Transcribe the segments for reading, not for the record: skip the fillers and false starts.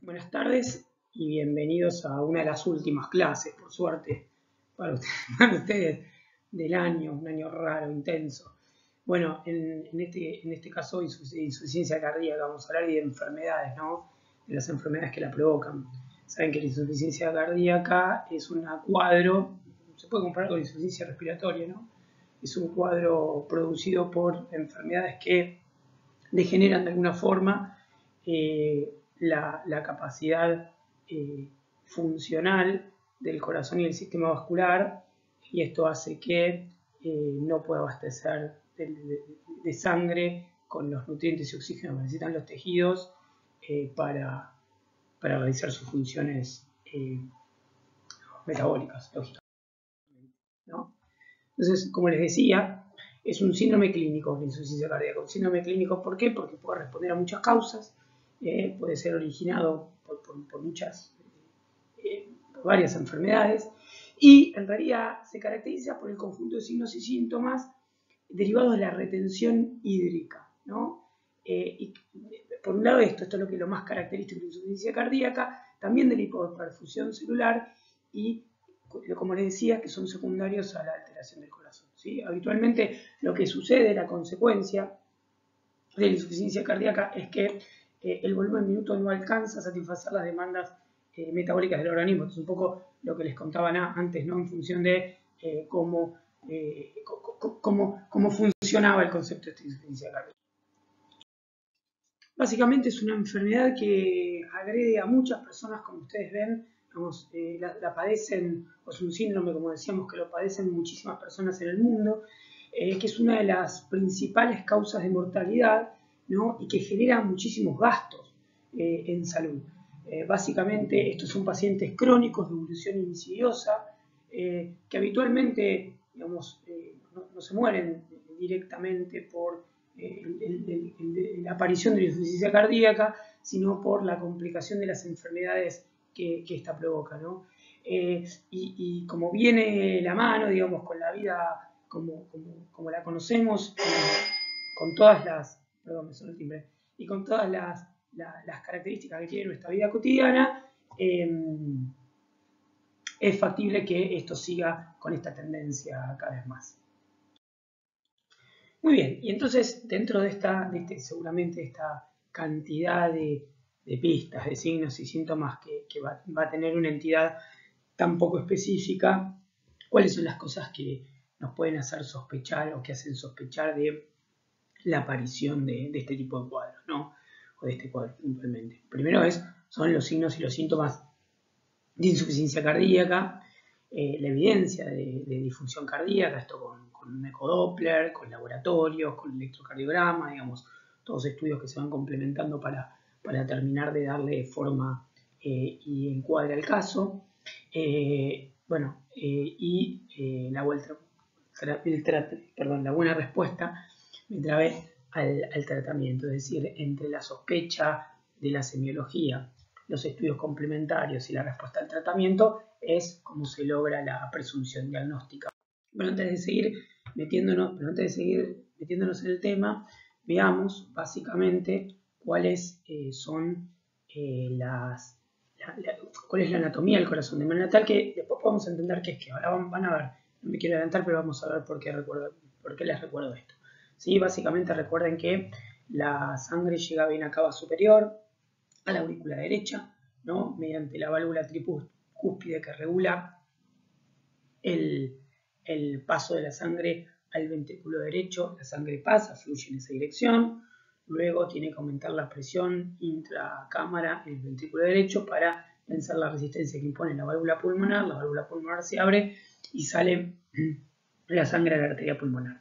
Buenas tardes y bienvenidos a una de las últimas clases, por suerte, para ustedes del año, un año raro, intenso. Bueno, en este caso, insuficiencia cardíaca, vamos a hablar de enfermedades, ¿no? De las enfermedades que la provocan. Saben que la insuficiencia cardíaca es un cuadro, se puede comparar con la insuficiencia respiratoria, ¿no? Es un cuadro producido por enfermedades que degeneran de alguna forma la capacidad funcional del corazón y del sistema vascular, y esto hace que no pueda abastecer de sangre con los nutrientes y oxígeno que necesitan los tejidos para realizar sus funciones metabólicas, lógicamente, ¿no? Entonces, como les decía, es un síndrome clínico de insuficiencia cardíaca. Un síndrome clínico, ¿por qué? Porque puede responder a muchas causas, puede ser originado por varias enfermedades, y en realidad se caracteriza por el conjunto de signos y síntomas derivados de la retención hídrica, ¿no? Y por un lado esto es lo más característico de la insuficiencia cardíaca, también de la hipoperfusión celular y, como les decía, que son secundarios a la alteración del corazón, ¿sí? Habitualmente lo que sucede, la consecuencia de la insuficiencia cardíaca, es que el volumen minuto no alcanza a satisfacer las demandas metabólicas del organismo. Entonces, un poco lo que les contaba antes, ¿no? En función de cómo funcionaba el concepto de insuficiencia cardíaca. Básicamente es una enfermedad que agrede a muchas personas, como ustedes ven, digamos, la padecen, o es un síndrome, como decíamos, que lo padecen muchísimas personas en el mundo, que es una de las principales causas de mortalidad, ¿no? Y que genera muchísimos gastos en salud. Básicamente estos son pacientes crónicos de evolución insidiosa, que habitualmente, digamos, no se mueren directamente por la aparición de la insuficiencia cardíaca, sino por la complicación de las enfermedades que esta provoca, ¿no? Y como viene la mano, digamos, con la vida como la conocemos, con todas las, perdón, me sonó el timbre, y con todas las características que tiene nuestra vida cotidiana, es factible que esto siga con esta tendencia cada vez más. Muy bien, y entonces dentro de seguramente esta cantidad de pistas, de signos y síntomas que va a tener una entidad tan poco específica, ¿cuáles son las cosas que nos pueden hacer sospechar o que hacen sospechar de la aparición de este tipo de cuadros, ¿no? O de este cuadro puntualmente? Primero son los signos y los síntomas de insuficiencia cardíaca, la evidencia de disfunción cardíaca, esto con un ecodoppler, con laboratorios, con electrocardiograma, digamos, todos estudios que se van complementando para terminar de darle forma y encuadre al caso. La buena respuesta mientras ve al tratamiento, es decir, entre la sospecha de la semiología, los estudios complementarios y la respuesta al tratamiento es cómo se logra la presunción diagnóstica. Pero antes de seguir metiéndonos en el tema, veamos básicamente cuáles son cuál es la anatomía del corazón, de manera tal que después podemos entender qué es que. Ahora van a ver, no me quiero adelantar, pero vamos a ver por qué les recuerdo esto. ¿Sí? Básicamente recuerden que la sangre llega vena cava superior a la aurícula derecha, ¿no? Mediante la válvula tricúspide que regula el paso de la sangre al ventrículo derecho. La sangre pasa, fluye en esa dirección, luego tiene que aumentar la presión intracámara en el ventrículo derecho para vencer la resistencia que impone la válvula pulmonar se abre y sale la sangre a la arteria pulmonar.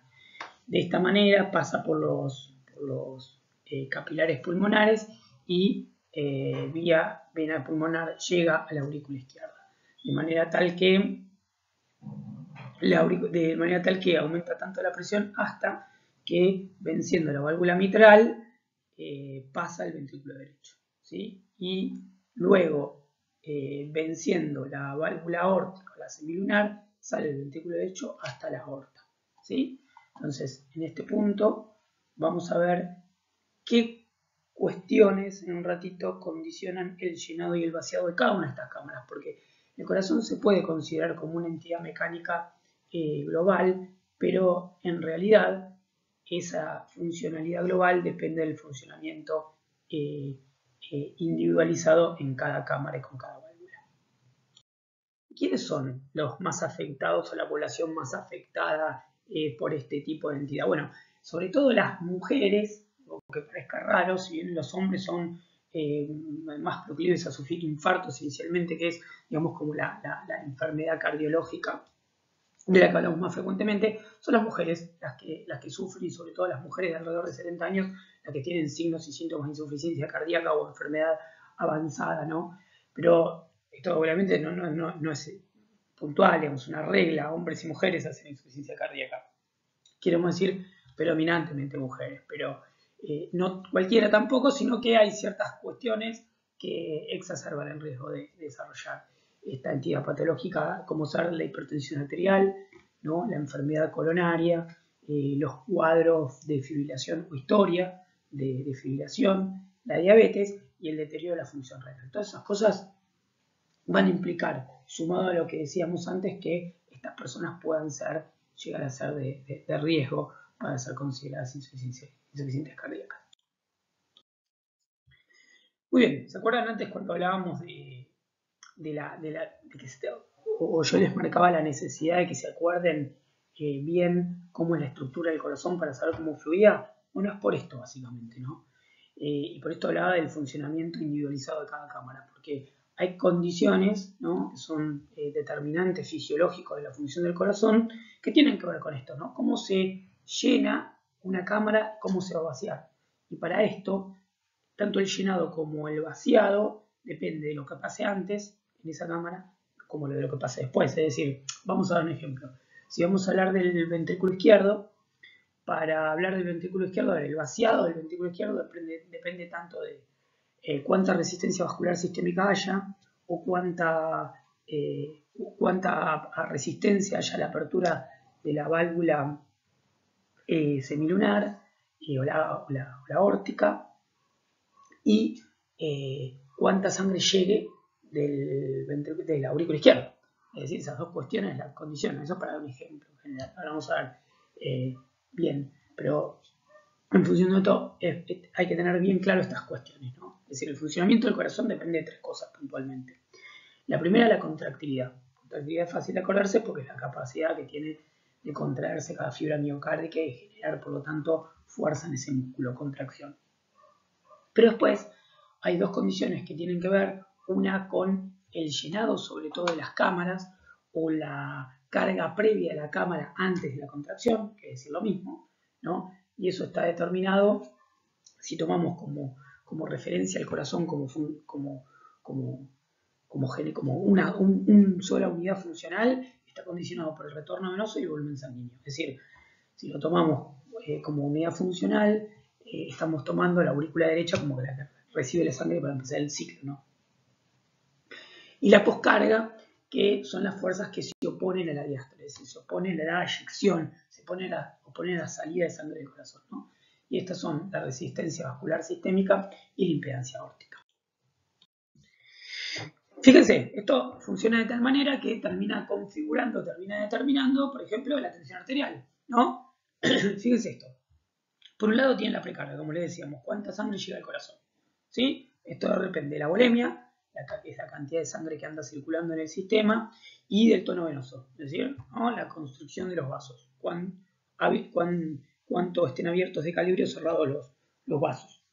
De esta manera pasa por los capilares pulmonares y vía vena pulmonar llega a la aurícula izquierda. De manera tal que aumenta tanto la presión hasta que, venciendo la válvula mitral, pasa al ventrículo derecho, ¿sí? Y luego, venciendo la válvula aórtica, la semilunar, sale el ventrículo derecho hasta la aorta, ¿sí? Entonces, en este punto vamos a ver cuestiones en un ratito condicionan el llenado y el vaciado de cada una de estas cámaras, porque el corazón se puede considerar como una entidad mecánica global, pero en realidad esa funcionalidad global depende del funcionamiento individualizado en cada cámara y con cada válvula. ¿Quiénes son los más afectados o la población más afectada por este tipo de entidad? Bueno, sobre todo las mujeres, aunque parezca raro, si bien los hombres son más proclives a sufrir infartos inicialmente, que es, digamos, como la enfermedad cardiológica de la que hablamos más frecuentemente, son las mujeres las que sufren, y sobre todo las mujeres de alrededor de 70 años, las que tienen signos y síntomas de insuficiencia cardíaca o enfermedad avanzada, ¿no? Pero esto obviamente no es puntual, digamos, una regla, hombres y mujeres hacen insuficiencia cardíaca. Queremos decir predominantemente mujeres, pero no cualquiera tampoco, sino que hay ciertas cuestiones que exacerban el riesgo de desarrollar esta entidad patológica, como ser la hipertensión arterial, ¿no? La enfermedad coronaria, los cuadros de fibrilación o historia de fibrilación, la diabetes y el deterioro de la función renal. Todas esas cosas van a implicar, sumado a lo que decíamos antes, que estas personas puedan llegar a ser de riesgo para ser consideradas insuficientes cardíacas. Muy bien, ¿se acuerdan antes cuando hablábamos o yo les marcaba la necesidad de que se acuerden bien cómo es la estructura del corazón para saber cómo fluía? Bueno, es por esto básicamente, ¿no? Y por esto hablaba del funcionamiento individualizado de cada cámara, porque hay condiciones, ¿no?, que son determinantes fisiológicos de la función del corazón que tienen que ver con esto, ¿no? Cómo se llena una cámara, cómo se va a vaciar. Y para esto, tanto el llenado como el vaciado depende de lo que pase antes en esa cámara como de lo que pase después. Es decir, vamos a dar un ejemplo. Si vamos a hablar del ventrículo izquierdo, para hablar del ventrículo izquierdo, el vaciado del ventrículo izquierdo depende tanto de cuánta resistencia vascular sistémica haya o cuánta resistencia haya a la apertura de la válvula semilunar o la aórtica, y cuánta sangre llegue del aurículo izquierdo. Es decir, esas dos cuestiones las condicionan. Eso para dar un ejemplo en general. Ahora vamos a ver bien, pero en función de esto hay que tener bien claro estas cuestiones, ¿no? Es decir, el funcionamiento del corazón depende de tres cosas puntualmente. La primera es la contractilidad. La contractilidad es fácil de acordarse porque es la capacidad que tiene de contraerse cada fibra miocárdica y generar, por lo tanto, fuerza en ese músculo, contracción. Pero después hay dos condiciones que tienen que ver, una con el llenado, sobre todo de las cámaras, o la carga previa de la cámara antes de la contracción, que es decir lo mismo, ¿no? Y eso está determinado, si tomamos como referencia el corazón como una sola unidad funcional, está condicionado por el retorno venoso y el volumen sanguíneo. Es decir, si lo tomamos como unidad funcional, estamos tomando la aurícula derecha como que la que recibe la sangre para empezar el ciclo, ¿no? Y la poscarga, que son las fuerzas que se oponen a la diástole, es decir, se oponen a la eyección, se oponen a la salida de sangre del corazón, ¿no? Y estas son la resistencia vascular sistémica y la impedancia aórtica. Fíjense, esto funciona de tal manera que termina determinando, por ejemplo, la tensión arterial, ¿no? Fíjense esto. Por un lado tiene la precarga, como les decíamos, cuánta sangre llega al corazón, ¿sí? Esto depende de la volemia, que es la cantidad de sangre que anda circulando en el sistema, y del tono venoso, es decir, ¿no?, la construcción de los vasos, cuánto estén abiertos de calibre o cerrados los vasos.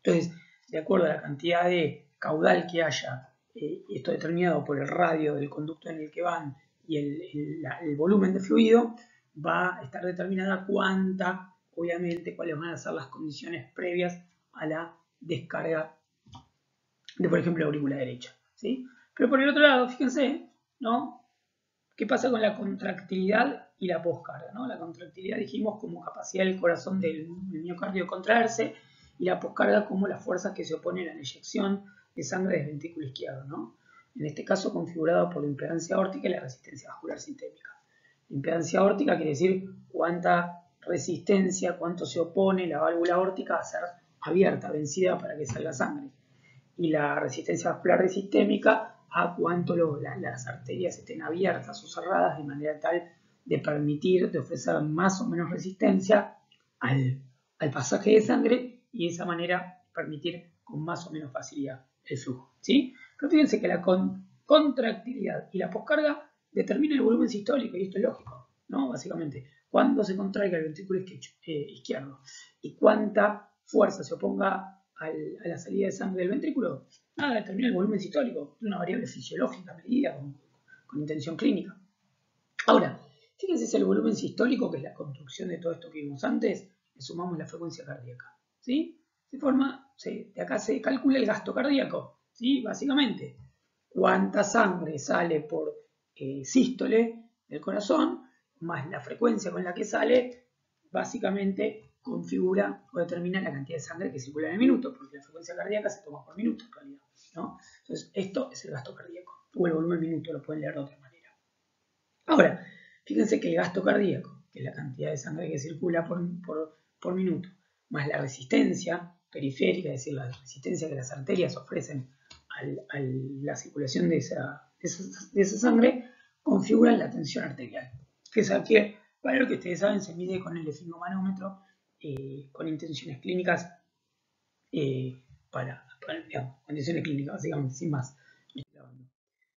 Entonces, de acuerdo a la cantidad de caudal que haya, esto determinado por el radio del conducto en el que van y el volumen de fluido, va a estar determinada obviamente, cuáles van a ser las condiciones previas a la descarga de, por ejemplo, la aurícula derecha, ¿sí? Pero por el otro lado, fíjense, ¿no?, ¿qué pasa con la contractilidad y la poscarga, ¿no? La contractilidad dijimos como capacidad del corazón del miocardio de contraerse, y la poscarga como las fuerzas que se oponen a la eyección de sangre del ventrículo izquierdo, ¿no? En este caso configurado por la impedancia aórtica y la resistencia vascular sistémica. La impedancia aórtica quiere decir cuánta resistencia, cuánto se opone la válvula aórtica a ser abierta, vencida para que salga sangre. Y la resistencia vascular resistémica a cuánto las arterias estén abiertas o cerradas de manera tal de permitir, de ofrecer más o menos resistencia al pasaje de sangre y de esa manera permitir con más o menos facilidad el flujo, ¿sí? Pero fíjense que la contractilidad y la poscarga determinan el volumen sistólico y esto es lógico, ¿no? Básicamente, cuándo se contraiga el ventrículo izquierdo y cuánta fuerza se oponga a la salida de sangre del ventrículo, nada, determina el volumen sistólico, es una variable fisiológica medida con intención clínica. Ahora, fíjense si el volumen sistólico, que es la construcción de todo esto que vimos antes, le sumamos la frecuencia cardíaca, ¿sí? De acá se calcula el gasto cardíaco, ¿sí? Básicamente, cuánta sangre sale por sístole del corazón, más la frecuencia con la que sale, básicamente configura o determina la cantidad de sangre que circula en el minuto, porque la frecuencia cardíaca se toma por minuto en realidad, ¿no? Entonces, esto es el gasto cardíaco, o el volumen minuto, lo pueden leer de otra manera. Ahora, fíjense que el gasto cardíaco, que es la cantidad de sangre que circula por minuto, más la resistencia periférica, es decir, la resistencia que las arterias ofrecen a la circulación de esa sangre, configuran la tensión arterial. Que es aquel valor que ustedes saben se mide con el esfigmomanómetro, con intenciones clínicas, digamos, condiciones clínicas, básicamente, sin más.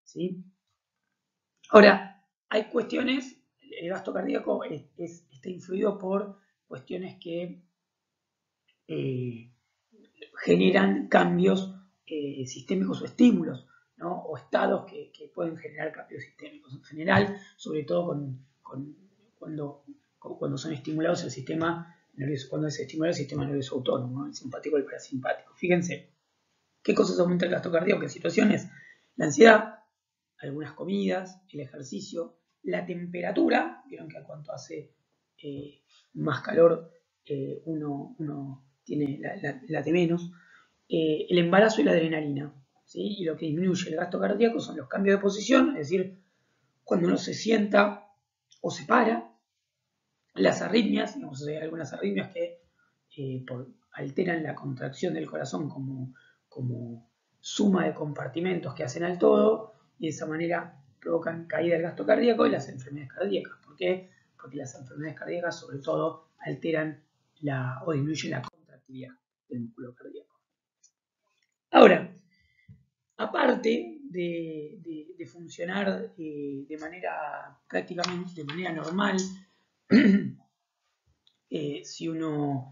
¿Sí? Ahora, hay cuestiones, el gasto cardíaco está influido por cuestiones que generan cambios sistémicos o estímulos, ¿no? O estados que pueden generar cambios sistémicos. En general, sobre todo cuando son estimulados el sistema nervioso, cuando se estimula el sistema nervioso autónomo, ¿no? El simpático y el parasimpático. Fíjense, ¿qué cosas aumenta el gasto cardíaco? ¿Qué situaciones? La ansiedad, algunas comidas, el ejercicio, la temperatura, vieron que a cuanto hace más calor uno tiene late menos, el embarazo y la adrenalina, ¿sí? Y lo que disminuye el gasto cardíaco son los cambios de posición, es decir, cuando uno se sienta o se para, las arritmias, digamos, hay algunas arritmias que alteran la contracción del corazón como suma de compartimentos que hacen al todo y de esa manera provocan caída del gasto cardíaco y las enfermedades cardíacas. ¿Por qué? Porque las enfermedades cardíacas sobre todo alteran o disminuyen la contractividad del músculo cardíaco. Ahora, aparte de funcionar de manera prácticamente de manera normal, si uno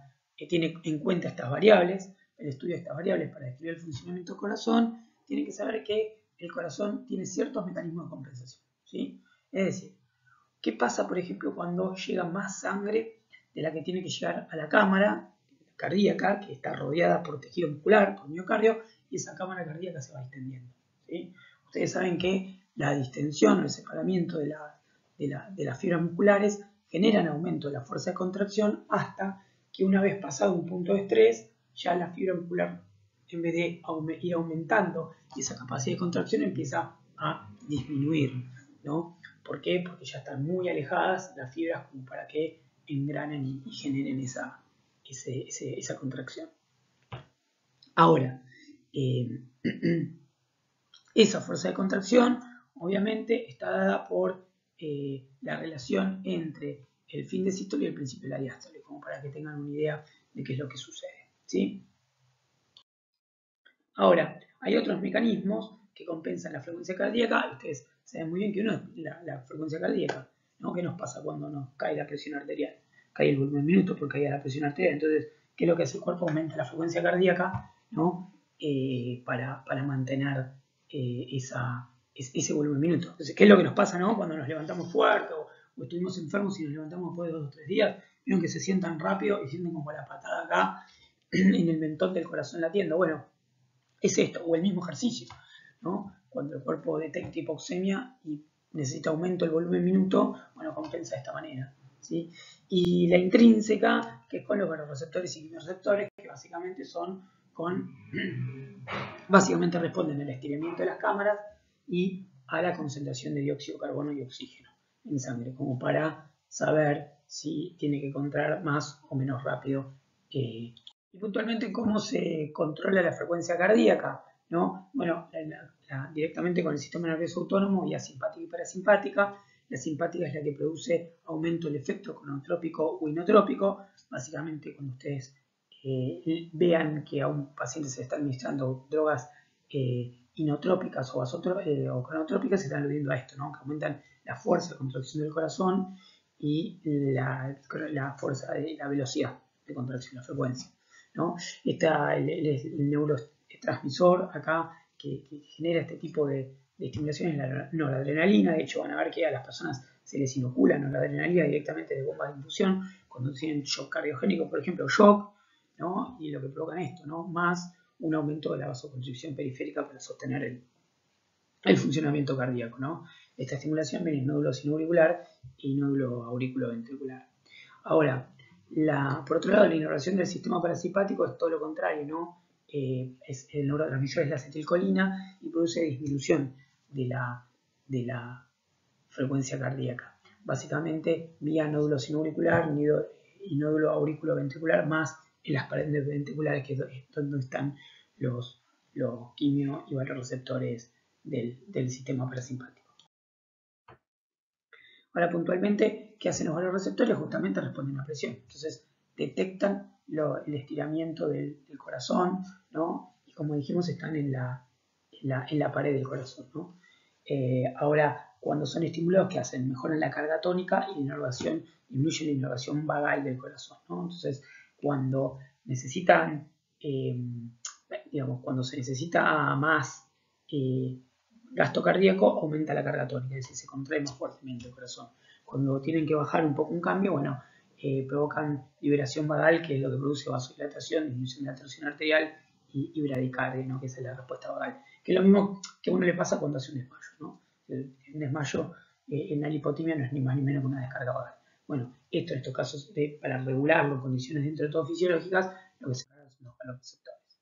tiene en cuenta estas variables, el estudio de estas variables para describir el funcionamiento del corazón, tiene que saber que el corazón tiene ciertos mecanismos de compensación, ¿sí? Es decir, ¿qué pasa, por ejemplo, cuando llega más sangre de la que tiene que llegar a la cámara cardíaca, que está rodeada por tejido muscular, por miocardio, y esa cámara cardíaca se va extendiendo, ¿sí? Ustedes saben que la distensión o el separamiento de las fibras musculares generan aumento de la fuerza de contracción hasta que una vez pasado un punto de estrés, ya la fibra muscular, en vez de ir aumentando esa capacidad de contracción, empieza a disminuir, ¿no? ¿Por qué? Porque ya están muy alejadas las fibras como para que engranen y generen esa contracción. Ahora, esa fuerza de contracción obviamente está dada por la relación entre el fin de sístole y el principio de la diástole, como para que tengan una idea de qué es lo que sucede, ¿sí? Ahora, hay otros mecanismos que compensan la frecuencia cardíaca. Ustedes saben muy bien que uno es la frecuencia cardíaca, ¿no? ¿Qué nos pasa cuando nos cae la presión arterial? Cae el volumen minuto porque cae la presión arterial. Entonces, ¿qué es lo que hace el cuerpo? Aumenta la frecuencia cardíaca, ¿no? Para mantener ese volumen minuto. Entonces, ¿qué es lo que nos pasa, ¿no? Cuando nos levantamos fuerte o estuvimos enfermos y nos levantamos después de 2 o 3 días? Vieron que se sientan rápido y sienten como la patada acá en el mentón del corazón latiendo. Bueno, es esto, o el mismo ejercicio, ¿no? Cuando el cuerpo detecta hipoxemia y necesita aumento del volumen minuto, bueno, compensa de esta manera, ¿sí? Y la intrínseca, que es con los vasoreceptores y quimioreceptores, que básicamente responden al estiramiento de las cámaras y a la concentración de dióxido de carbono y oxígeno en sangre, como para saber si tiene que contraer más o menos rápido Y puntualmente, ¿cómo se controla la frecuencia cardíaca? ¿No? Bueno, directamente con el sistema nervioso autónomo, vía simpática y parasimpática. La simpática es la que produce aumento del efecto conotrópico o inotrópico. Básicamente, cuando ustedes vean que a un paciente se le está administrando drogas inotrópicas o conotrópicas, se están aludiendo a esto, ¿no? Que aumentan la fuerza de contracción del corazón y la fuerza de la velocidad de contracción, la frecuencia, ¿no? Está el neurotransmisor acá que genera este tipo de estimulaciones, la adrenalina. De hecho, van a ver que a las personas se les inocula la adrenalina directamente de bombas de infusión cuando tienen shock cardiogénico, por ejemplo, shock, ¿no? Y lo que provocan esto, ¿no? Más un aumento de la vasoconstricción periférica para sostener el funcionamiento cardíaco, ¿no? Esta estimulación viene en nódulo sinoauricular y nódulo auriculoventricular. Ahora, por otro lado, la inervación del sistema parasimpático es todo lo contrario, ¿no? El neurotransmisor es la acetilcolina y produce disminución de la frecuencia cardíaca. Básicamente, vía nódulo sinoauricular y nódulo auriculoventricular, más en las paredes ventriculares, que es donde están los quimio y vasoreceptores del sistema parasimpático. Ahora, puntualmente, ¿qué hacen los vasoreceptores? Justamente responden a presión. Entonces, detectan el estiramiento del corazón, ¿no? Y como dijimos, están en la pared del corazón, ¿no? Ahora, cuando son estimulados, ¿qué hacen? Mejoran la carga tónica y disminuyen la inervación vagal del corazón, ¿no? Entonces, cuando necesitan, cuando se necesita más gasto cardíaco, aumenta la carga tónica, es decir, se contrae más fuertemente el corazón. Cuando tienen que bajar un poco un cambio, bueno, provocan liberación vagal, que es lo que produce vasodilatación, disminución de la tensión arterial y bradicardia, ¿no? Que es la respuesta vagal. Que es lo mismo que a uno le pasa cuando hace un desmayo, ¿no? Un desmayo en la hipotimia no es ni más ni menos que una descarga vagal. Bueno, esto en estos casos, para regularlo en condiciones dentro de todo fisiológicas, lo que se cargan son los vasoreceptores.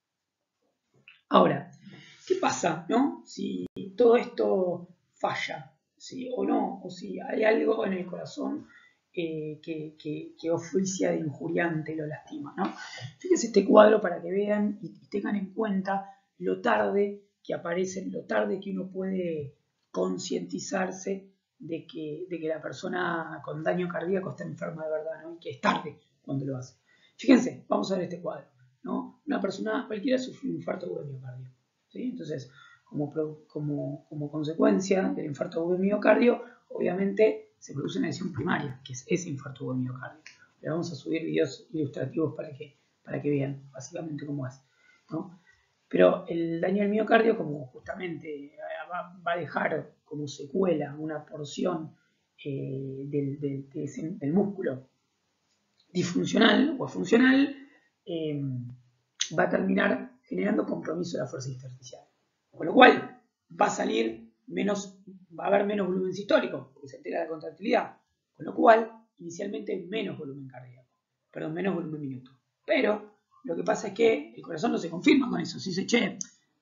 Ahora, ¿qué pasa, no? Si todo esto falla, ¿sí? O no, o si hay algo en el corazón que oficia de injuriante y lo lastima, ¿no? Fíjense este cuadro para que vean y tengan en cuenta lo tarde que aparecen, lo tarde que uno puede concientizarse de que la persona con daño cardíaco está enferma de verdad, ¿no? Y que es tarde cuando lo hace. Fíjense, vamos a ver este cuadro, ¿no? Una persona cualquiera sufrió un infarto agudo de miocardio, ¿sí? Entonces, como consecuencia del infarto agudo de miocardio, obviamente se produce una lesión primaria, que es ese infarto agudo de miocardio. Le vamos a subir videos ilustrativos para que vean básicamente cómo es, ¿no? Pero el daño del miocardio, como justamente va a dejar como secuela una porción del músculo disfuncional o funcional, va a terminar generando compromiso de la fuerza intersticial. Con lo cual va a haber menos volumen sistólico, porque se altera la contractilidad. Con lo cual, inicialmente menos volumen cardíaco, menos volumen minuto. Pero lo que pasa es que el corazón no se confirma con eso. Si dice, che,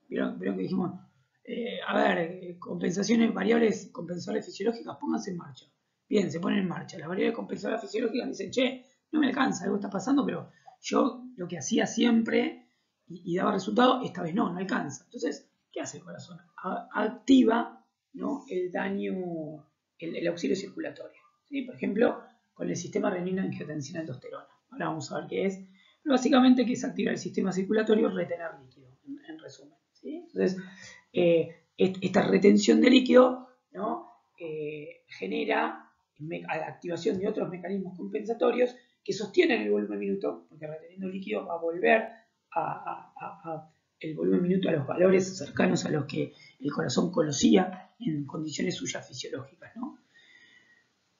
vieron que dijimos, compensaciones, variables compensadoras fisiológicas, pónganse en marcha. Bien, se ponen en marcha. Las variables compensadoras fisiológicas dicen, che, no me alcanza, algo está pasando, pero yo lo que hacía siempre y daba resultado, esta vez no alcanza. Entonces, ¿qué hace el corazón? Activa, ¿no? El daño, el auxilio circulatorio, ¿sí? Por ejemplo, con el sistema renina-angiotensina-aldosterona. Ahora vamos a ver qué es. Pero básicamente, que es activar el sistema circulatorio, retener líquido, en resumen, ¿sí? Entonces, esta retención de líquido, ¿no? Genera a la activación de otros mecanismos compensatorios que sostienen el volumen minuto, porque reteniendo líquido va a volver el volumen minuto a los valores cercanos a los que el corazón conocía en condiciones suyas fisiológicas, ¿no?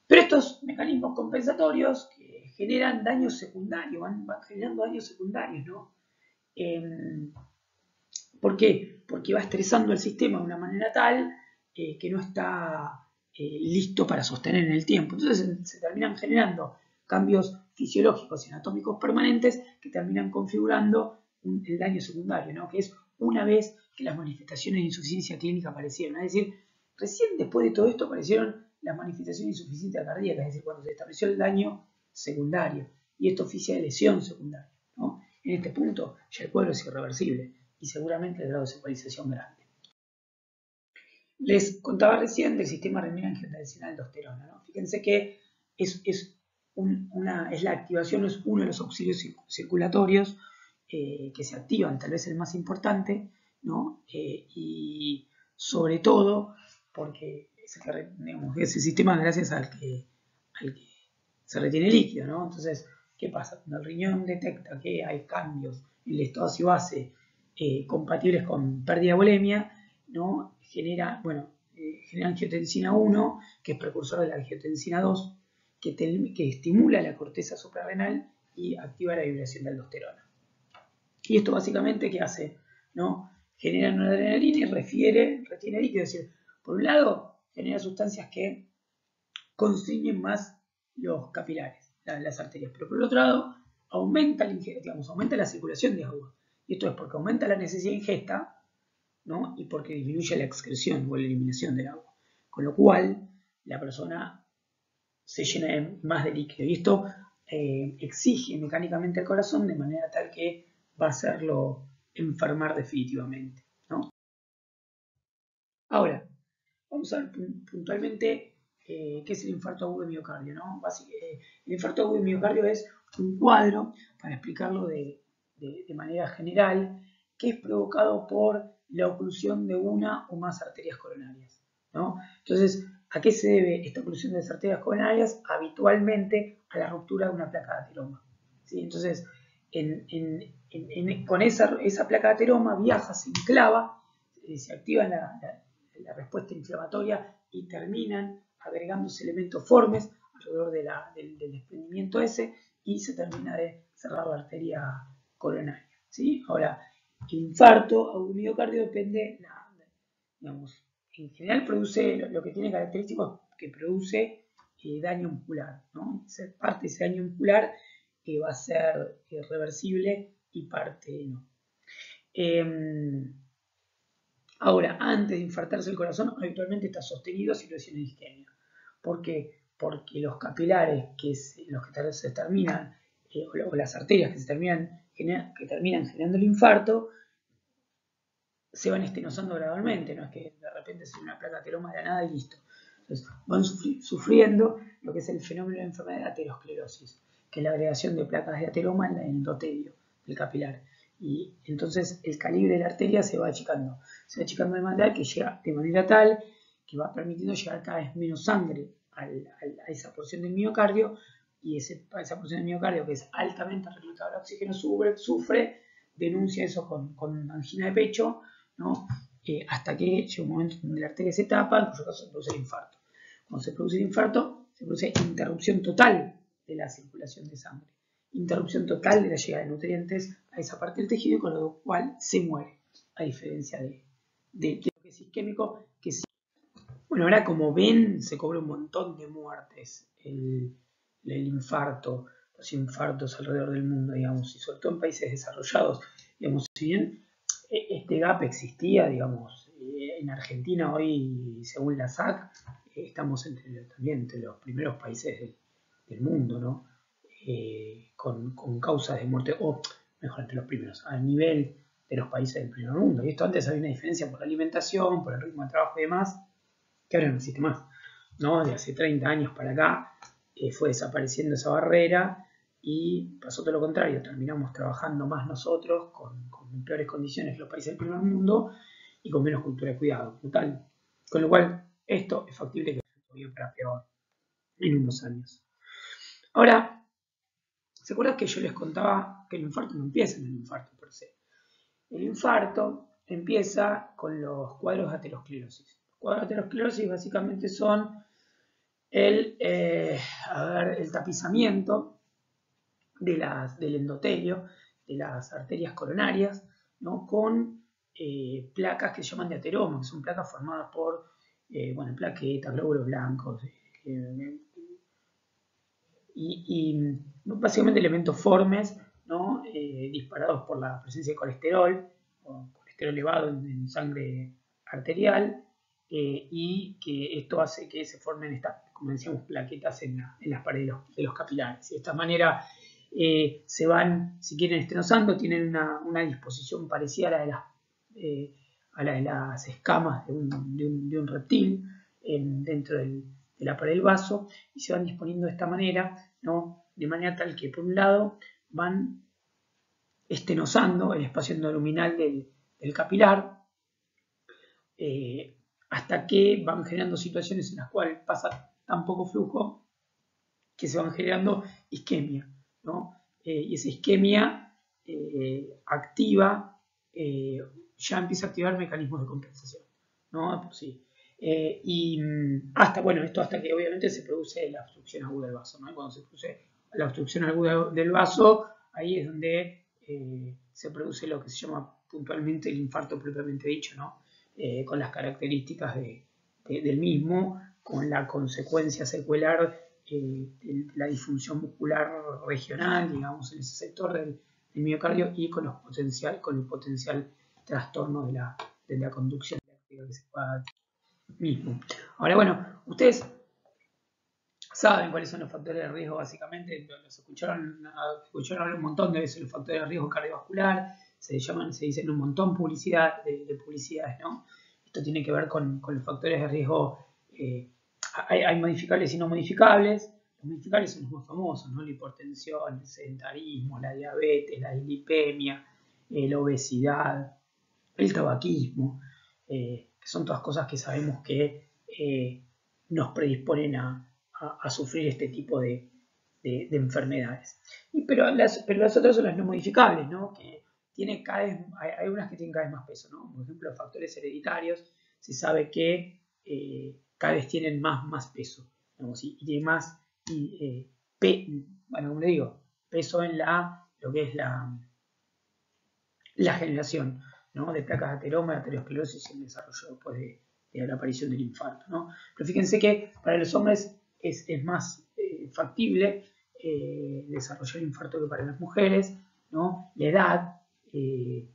Pero estos mecanismos compensatorios que generan daños secundarios, van generando daños secundarios, ¿no? ¿Por qué? Porque va estresando el sistema de una manera tal que no está listo para sostener en el tiempo. Entonces se terminan generando cambios fisiológicos y anatómicos permanentes que terminan configurando el daño secundario, ¿no? Que es una vez que las manifestaciones de insuficiencia clínica aparecieron. Es decir, recién después de todo esto aparecieron las manifestaciones de insuficiencia cardíaca, es decir, cuando se estableció el daño secundario. Y esto oficia de lesión secundaria, ¿no? En este punto ya el cuadro es irreversible y seguramente el grado de separización grande. Les contaba recién del sistema renina-angiotensina-aldosterona, ¿no? Fíjense que es la activación, es uno de los auxilios circulatorios que se activan, tal vez el más importante, ¿no? Y sobre todo porque ese sistema gracias al que se retiene líquido, ¿no? Entonces, ¿qué pasa? Cuando el riñón detecta que hay cambios en el estado ácido-base compatibles con pérdida de volemia, ¿no? Genera angiotensina 1, que es precursor de la angiotensina 2, que estimula la corteza suprarrenal y activa la liberación de aldosterona. Y esto básicamente, ¿qué hace? ¿No? Genera noradrenalina y retiene líquido. Es decir, por un lado, genera sustancias que constriñen más los capilares, las arterias. Pero por el otro lado, aumenta la circulación de agua. Y esto es porque aumenta la necesidad de ingesta, ¿no? Y porque disminuye la excreción o la eliminación del agua. Con lo cual, la persona se llena más de líquido. Y esto exige mecánicamente el corazón de manera tal que va a hacerlo enfermar definitivamente, ¿no? Ahora, vamos a ver puntualmente qué es el infarto agudo de miocardio, ¿no? El infarto agudo de miocardio es un cuadro, para explicarlo de manera general, que es provocado por la oclusión de una o más arterias coronarias, ¿no? Entonces, ¿a qué se debe esta oclusión de las arterias coronarias? Habitualmente a la ruptura de una placa de ateroma, ¿sí? Entonces, con esa placa de ateroma viaja, se enclava, se activa la respuesta inflamatoria y terminan agregándose elementos formes alrededor del desprendimiento ese y se termina de cerrar la arteria coronaria, ¿sí? Ahora, el infarto agudo de miocardio depende, digamos, en general produce, lo que tiene característico es que produce daño muscular, ¿no? Parte de ese daño muscular va a ser reversible y parte no. Ahora, antes de infartarse el corazón, habitualmente está sostenido a situación de isquemia. ¿Por qué? Porque los capilares los que se terminan, o las arterias que terminan generando el infarto, se van estenosando gradualmente, no es que de repente se una placa de ateroma de la nada y listo. Entonces, van sufriendo lo que es el fenómeno de enfermedad de aterosclerosis, que es la agregación de placas de ateroma en el endotelio del capilar. Y entonces el calibre de la arteria se va achicando de manera que llega de manera tal que va permitiendo llegar cada vez menos sangre a esa porción del miocardio, y esa porción del miocardio, que es altamente reclutadora de oxígeno, denuncia eso con angina de pecho, ¿no? Hasta que llega un momento donde la arteria se tapa, en cuyo caso se produce el infarto. Cuando se produce el infarto, se produce interrupción total de la circulación de sangre, interrupción total de la llegada de nutrientes a esa parte del tejido, y con lo cual se muere, a diferencia de lo que es isquémico, que sí. Bueno, ahora como ven, se cobra un montón de muertes el infarto, los infartos alrededor del mundo, digamos, y sobre todo en países desarrollados. Digamos, si bien este gap existía, digamos, en Argentina hoy, según la SAC, estamos también entre los primeros países del mundo, ¿no? Con causas de muerte, o mejor, entre los primeros, a nivel de los países del primer mundo. Y esto antes había una diferencia por la alimentación, por el ritmo de trabajo y demás, que ahora no existe más, ¿no? De hace 30 años para acá fue desapareciendo esa barrera y pasó todo lo contrario. Terminamos trabajando más nosotros con peores condiciones que los países del primer mundo y con menos cultura de cuidado, como tal. Con lo cual, esto es factible que vaya para peor en unos años. Ahora, ¿se acuerdan que yo les contaba que el infarto no empieza en el infarto per se? El infarto empieza con los cuadros de aterosclerosis. Los cuadros de aterosclerosis básicamente son el tapizamiento del endotelio, de las arterias coronarias, ¿no? Con placas que se llaman de ateroma, que son placas formadas por plaquetas, glóbulos blancos, y básicamente elementos formes, ¿no? Disparados por la presencia de colesterol, o colesterol elevado en sangre arterial, y que esto hace que se formen estas, como decíamos, plaquetas en las paredes de los capilares. Y de esta manera se van, si quieren, estenosando, tienen una disposición parecida a la de las escamas de un reptil dentro de la pared del vaso, y se van disponiendo de esta manera, ¿no? De manera tal que por un lado van estenosando el espacio endoluminal del capilar, hasta que van generando situaciones en las cuales pasa tan poco flujo que se van generando isquemia, ¿no? Y esa isquemia ya empieza a activar mecanismos de compensación, ¿no? Pues sí. Y hasta que obviamente se produce la obstrucción aguda del vaso, ¿no? Y cuando se produce la obstrucción aguda del vaso, ahí es donde se produce lo que se llama puntualmente el infarto propiamente dicho, ¿no? Con las características del mismo, con la consecuencia secuelar de la disfunción muscular regional, digamos, en ese sector del miocardio, y con el potencial trastorno de la conducción eléctrica que se pueda mismo. Ahora, bueno, ustedes saben cuáles son los factores de riesgo, básicamente, los escucharon hablar un montón de veces, los factores de riesgo cardiovascular, se dicen un montón de publicidades, ¿no? Esto tiene que ver con los factores de riesgo. Hay modificables y no modificables. Los modificables son los más famosos, ¿no? La hipertensión, el sedentarismo, la diabetes, la dislipemia, la obesidad, el tabaquismo, que son todas cosas que sabemos que nos predisponen a sufrir este tipo de enfermedades. Pero las otras son las no modificables, ¿no? Que hay unas que tienen cada vez más peso, ¿no? Por ejemplo, los factores hereditarios, se sabe que cada vez tienen más peso, digamos, y tienen más, como le digo, peso en lo que es la generación, ¿no? De placas de ateroma, de aterosclerosis y el desarrollo después de la aparición del infarto, ¿no? Pero fíjense que para los hombres es más factible desarrollar infarto que para las mujeres, ¿no? La edad, y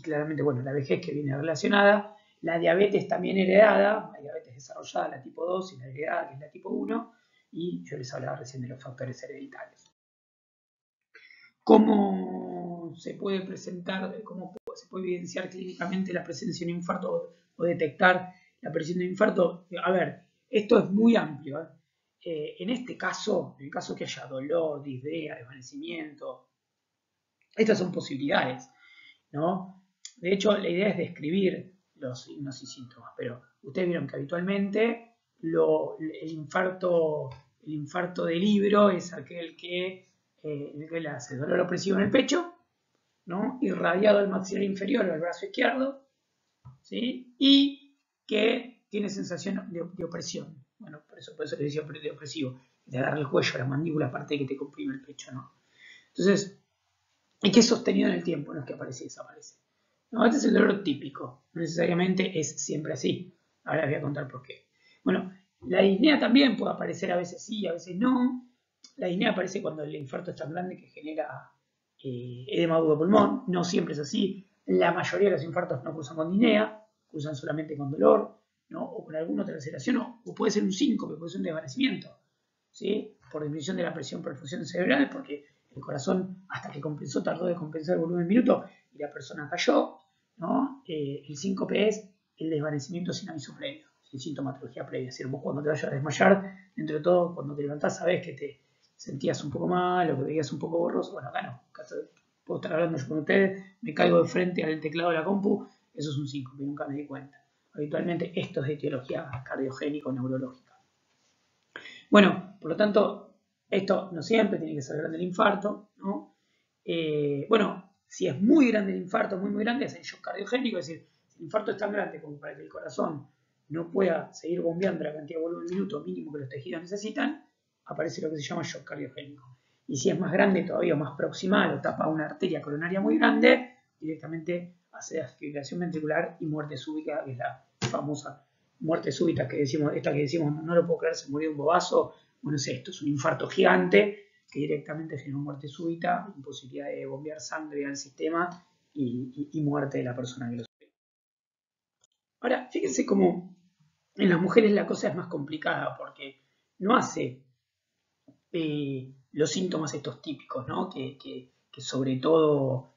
claramente, bueno, la vejez que viene relacionada, la diabetes también heredada, la diabetes desarrollada, la tipo 2, y la heredada, que es la tipo 1, y yo les hablaba recién de los factores hereditarios. ¿Cómo se puede presentar, cómo se puede evidenciar clínicamente la presencia de un infarto o detectar la presencia de un infarto? A ver, esto es muy amplio, ¿eh? En este caso, en el caso que haya dolor, disnea, desvanecimiento, estas son posibilidades, ¿no? De hecho, la idea es describir los signos y síntomas, pero ustedes vieron que habitualmente el infarto de libro es aquel que le hace dolor opresivo en el pecho, ¿no? Irradiado al maxilar inferior o al brazo izquierdo, ¿sí? Y que tiene sensación de opresión. Bueno, por eso le decía de opresivo, te agarra el cuello, la mandíbula, aparte de que te comprime el pecho, ¿no? Entonces, y que es sostenido en el tiempo, no es que aparece y desaparece. No, este es el dolor típico, no necesariamente es siempre así. Ahora les voy a contar por qué. Bueno, la disnea también puede aparecer a veces sí, a veces no. La disnea aparece cuando el infarto es tan grande que genera edema agudo de pulmón. No siempre es así. La mayoría de los infartos no cruzan con disnea, cruzan solamente con dolor, ¿no? O con alguna otra alteración, o puede ser un síncope, puede ser un desvanecimiento, ¿sí? Por disminución de la presión perfusión cerebral, porque el corazón, hasta que compensó, tardó de compensar el volumen minuto y la persona cayó, ¿no? El síncope es el desvanecimiento sin aviso previo, sin sintomatología previa. Es decir, vos cuando te vayas a desmayar, dentro de todo, cuando te levantás, sabés que te sentías un poco mal o que veías un poco borroso. Bueno, acá no. Acá puedo estar hablando yo con ustedes, me caigo de frente al teclado de la compu, eso es un síncope, nunca me di cuenta. Habitualmente esto es de etiología cardiogénico-neurológica. Bueno, por lo tanto, esto no siempre tiene que ser grande el infarto, ¿no? Bueno, si es muy grande el infarto, muy grande, es el shock cardiogénico, es decir, si el infarto es tan grande como para que el corazón no pueda seguir bombeando la cantidad de volumen minuto mínimo que los tejidos necesitan, aparece lo que se llama shock cardiogénico. Y si es más grande todavía, más proximal, o tapa una arteria coronaria muy grande, directamente hace desfibrilación ventricular y muerte súbita, que es la famosa muerte súbita que decimos, esta que decimos, no lo puedo creer, se murió de un bobazo. Bueno, es esto, es un infarto gigante que directamente genera muerte súbita, imposibilidad de bombear sangre al sistema y muerte de la persona que lo sufre. Ahora, fíjense cómo en las mujeres la cosa es más complicada, porque no hace los síntomas estos típicos, ¿no? que sobre todo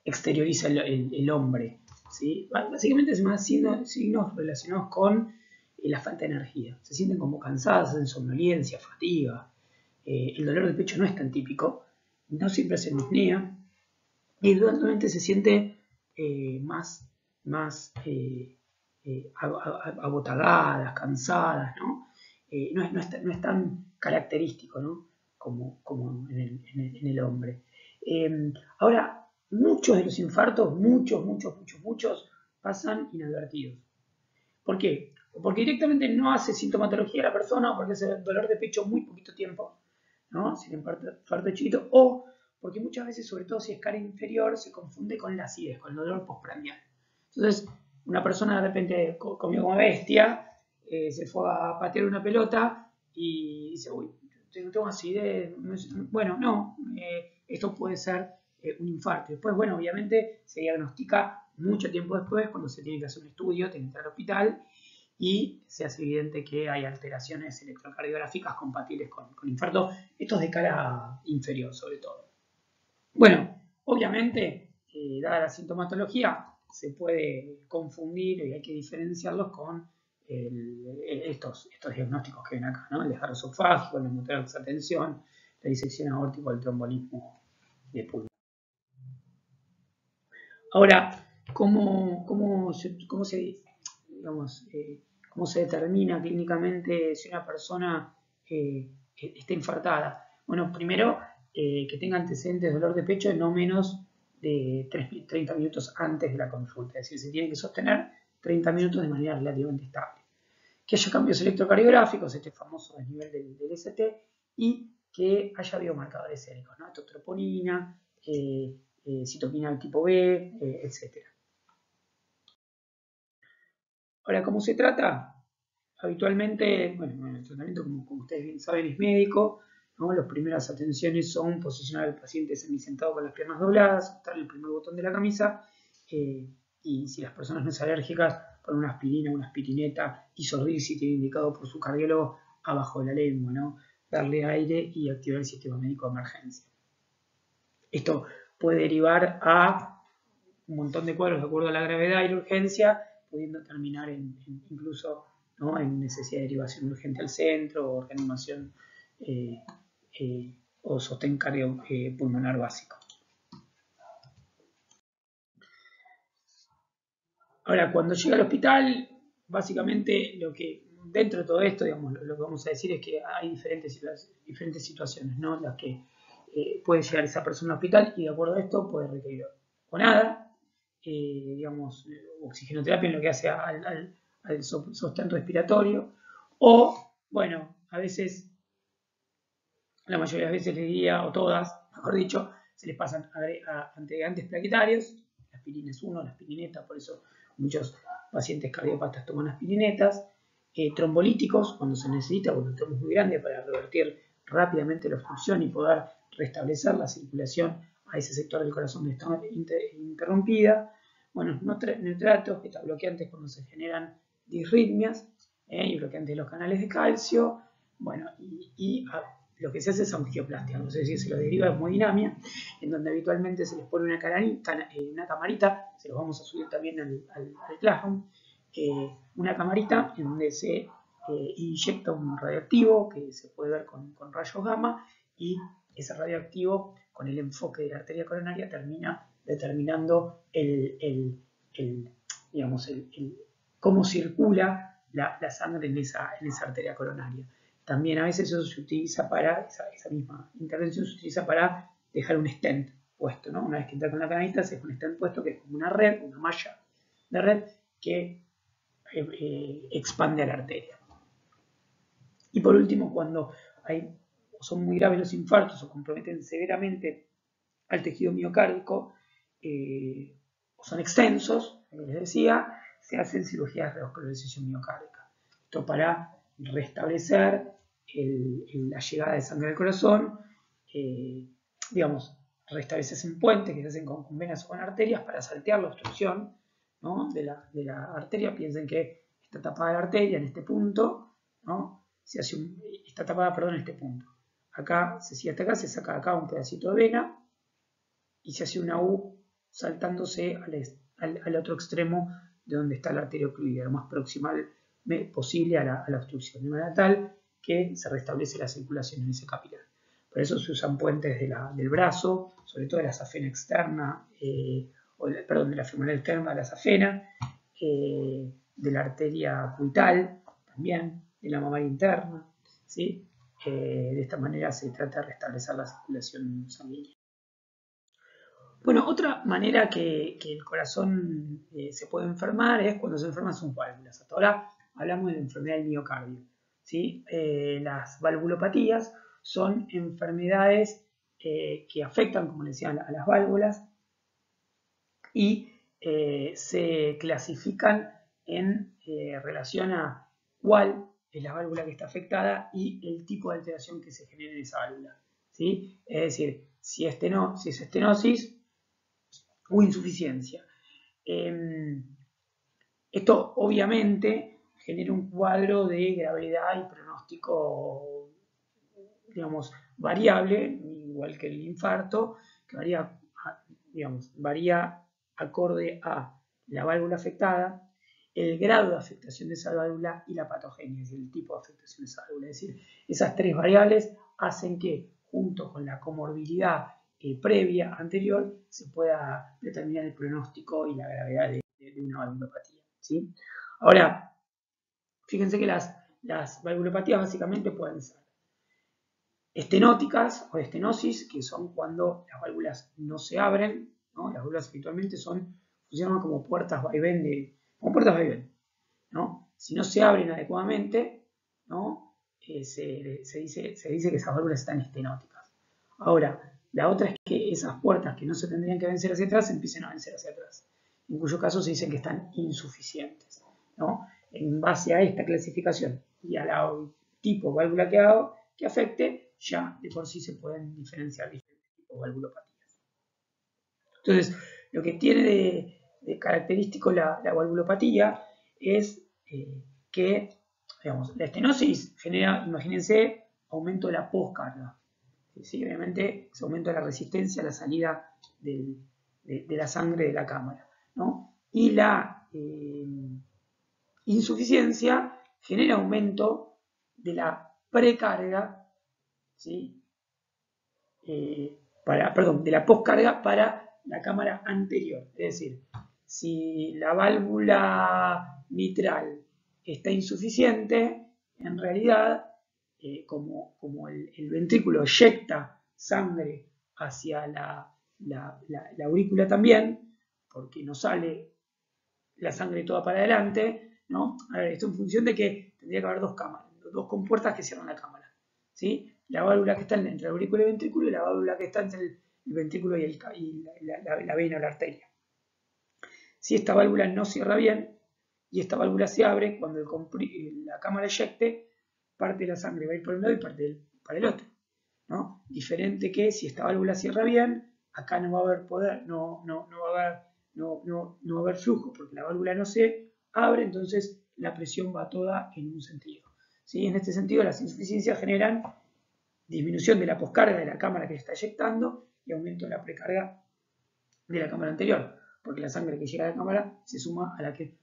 exterioriza el hombre, ¿sí? Básicamente son más signos relacionados con la falta de energía. Se sienten como cansadas, hacen somnolencia, fatiga. El dolor de pecho no es tan típico, no siempre se disnea y eventualmente se siente más abotagadas, cansadas, ¿no? No es tan característico, ¿no? como en el hombre. Ahora, muchos de los infartos, muchos, pasan inadvertidos. ¿Por qué? Porque directamente no hace sintomatología la persona o porque hace dolor de pecho muy poquito tiempo, ¿no? Si el infarto es chiquito, o porque muchas veces, sobre todo si es cara inferior, se confunde con la acidez, con el dolor postprandial. Entonces, una persona de repente comió como bestia, se fue a patear una pelota y dice, uy, tengo acidez. Bueno, no, esto puede ser un infarto. Después, bueno, obviamente se diagnostica mucho tiempo después, cuando se tiene que hacer un estudio, tiene que entrar al hospital y se hace evidente que hay alteraciones electrocardiográficas compatibles con infarto. Esto es de cara inferior, sobre todo. Bueno, obviamente, dada la sintomatología, se puede confundir y hay que diferenciarlos con estos diagnósticos que ven acá, ¿no? El desgarro esofágico, la hemorragia de tensión, la disección aórtica o el trombolismo de pulmón. Ahora, ¿cómo se determina clínicamente si una persona está infartada? Bueno, primero, que tenga antecedentes de dolor de pecho de no menos de 30 minutos antes de la consulta. Es decir, se tiene que sostener 30 minutos de manera relativamente estable. Que haya cambios electrocardiográficos, este famoso desnivel del ST, y que haya biomarcadores séricos, ¿no? Esto, troponina, citokina tipo B, etc. Ahora, ¿cómo se trata? Habitualmente, bueno, el tratamiento, como ustedes bien saben, es médico, ¿no? Las primeras atenciones son posicionar al paciente semisentado con las piernas dobladas, ajustar el primer botón de la camisa, y si las personas no son alérgicas, poner una aspirina, una aspirineta y sordir si tiene indicado por su cardiólogo abajo de la lengua, ¿no? Darle aire y activar el sistema médico de emergencia. Esto puede derivar a un montón de cuadros de acuerdo a la gravedad y la urgencia, pudiendo terminar incluso, ¿no? en necesidad de derivación urgente al centro o reanimación o sostén cardiopulmonar básico. Ahora, cuando llega al hospital, básicamente dentro de todo esto, digamos, lo que vamos a decir es que hay diferentes situaciones, ¿no? Las que puede llegar esa persona al hospital y de acuerdo a esto puede requerir o nada, digamos, oxigenoterapia en lo que hace al sostén respiratorio, o, bueno, a veces, la mayoría de las veces les diría, o todas, mejor dicho, se les pasan antiagregantes plaquetarios, la aspirina es uno, la aspirineta, por eso muchos pacientes cardiopatas toman aspirinetas, trombolíticos cuando se necesita, cuando el trombo es muy grande, para revertir rápidamente la obstrucción y poder restablecer la circulación a ese sector del corazón que está interrumpida. Bueno, nitratos, beta-bloqueantes cuando se generan disritmias, y bloqueantes de los canales de calcio. Bueno, lo que se hace es angioplastia, no sé si se lo deriva de hemodinamia, en donde habitualmente se les pone una camarita, se los vamos a subir también al Classroom, una camarita en donde se inyecta un radioactivo que se puede ver con rayos gamma, y ese radioactivo con el enfoque de la arteria coronaria termina determinando cómo circula la sangre en esa arteria coronaria. También a veces eso se utiliza para, esa misma intervención se utiliza para dejar un stent puesto, ¿no? Una vez que entra con la canalita, se deja un stent puesto que es como una red, una malla de red que expande a la arteria. Y por último, cuando son muy graves los infartos o comprometen severamente al tejido miocárdico, o son extensos, como les decía, se hacen cirugías de revascularización miocárdica. Esto para restablecer la llegada de sangre al corazón, restablecerse en puentes que se hacen con venas o con arterias para saltear la obstrucción, ¿no? de la arteria. Piensen que está tapada la arteria en este punto, ¿no? se hace está tapada, perdón, este punto. Acá se sigue hasta acá, se saca acá un pedacito de vena y se hace una U saltándose al otro extremo de donde está la arteriocluida, lo más proximal posible a la obstrucción, de manera tal que se restablece la circulación en ese capilar. Por eso se usan puentes del brazo, sobre todo de la safena externa, de la femoral externa de la safena, de la arteria cuital, también de la mamaria interna, ¿sí? De esta manera se trata de restablecer la circulación sanguínea. Bueno, otra manera que el corazón se puede enfermar es cuando se enferman sus válvulas. Hasta ahora hablamos de la enfermedad del miocardio, ¿sí? Las valvulopatías son enfermedades que afectan, como les decía, a las válvulas y se clasifican en relación a cuál es la válvula que está afectada y el tipo de alteración que se genera en esa válvula, ¿sí? Es decir, si es estenosis o insuficiencia. Esto obviamente genera un cuadro de gravedad y pronóstico, digamos, variable, igual que el infarto, que varía acorde a la válvula afectada, el grado de afectación de esa válvula y la patogenia, es decir, el tipo de afectación de esa válvula. Es decir, esas tres variables hacen que, junto con la comorbilidad previa, anterior, se pueda determinar el pronóstico y la gravedad de una valvulopatía, ¿sí? Ahora, fíjense que las valvulopatías básicamente pueden ser estenóticas o de estenosis, que son cuando las válvulas no se abren, ¿no? Las válvulas habitualmente funcionan como puertas vaivén, ¿no? Si no se abren adecuadamente, ¿no? Se dice que esas válvulas están estenóticas. Ahora, la otra es que esas puertas que no se tendrían que vencer hacia atrás, empiecen a vencer hacia atrás, en cuyo caso se dice que están insuficientes, ¿no? En base a esta clasificación y al tipo de válvula que afecte, ya de por sí se pueden diferenciar diferentes tipos de valvulopatías. Entonces, lo que tiene de característico la valvulopatía es que, digamos, la estenosis genera, imagínense, aumento de la poscarga. ¿Sí? Obviamente, ese aumento de la resistencia a la salida de la sangre de la cámara, ¿no? Y la insuficiencia genera aumento de la precarga, ¿sí? De la poscarga para la cámara anterior. Es decir, si la válvula mitral está insuficiente, en realidad, como el ventrículo eyecta sangre hacia la aurícula también, porque no sale la sangre toda para adelante, ¿no? A ver, esto en función de que tendría que haber dos cámaras, dos compuertas que cierran la cámara, ¿sí? La válvula que está entre la aurícula y el ventrículo y la válvula que está entre el ventrículo y la vena o la arteria. Si esta válvula no cierra bien y esta válvula se abre, cuando la cámara eyecte, parte de la sangre va a ir por un lado y parte para el otro, ¿no? Diferente que si esta válvula cierra bien, acá no va a haber poder, no va a haber flujo porque la válvula no se abre, entonces la presión va toda en un sentido, ¿sí? En este sentido, las insuficiencias generan disminución de la poscarga de la cámara que se está eyectando y aumento de la precarga de la cámara anterior, porque la sangre que llega a la cámara se suma a la que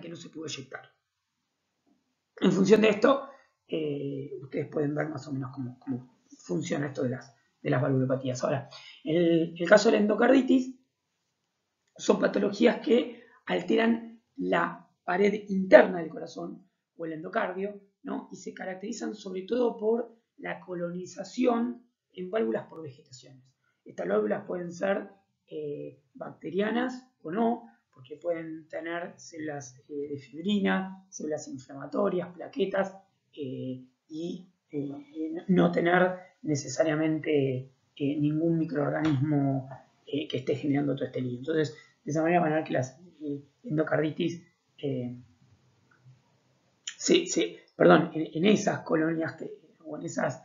no se pudo eyectar. En función de esto, ustedes pueden ver más o menos cómo funciona esto de las valvulopatías. Ahora, en el caso de la endocarditis, son patologías que alteran la pared interna del corazón o el endocardio, ¿no? Y se caracterizan sobre todo por la colonización en válvulas por vegetaciones. Estas válvulas pueden ser bacterianas o no, porque pueden tener células de fibrina, células inflamatorias, plaquetas, y no tener necesariamente ningún microorganismo que esté generando todo este lío. Entonces, de esa manera van a ver que las endocarditis, en esas colonias o en esas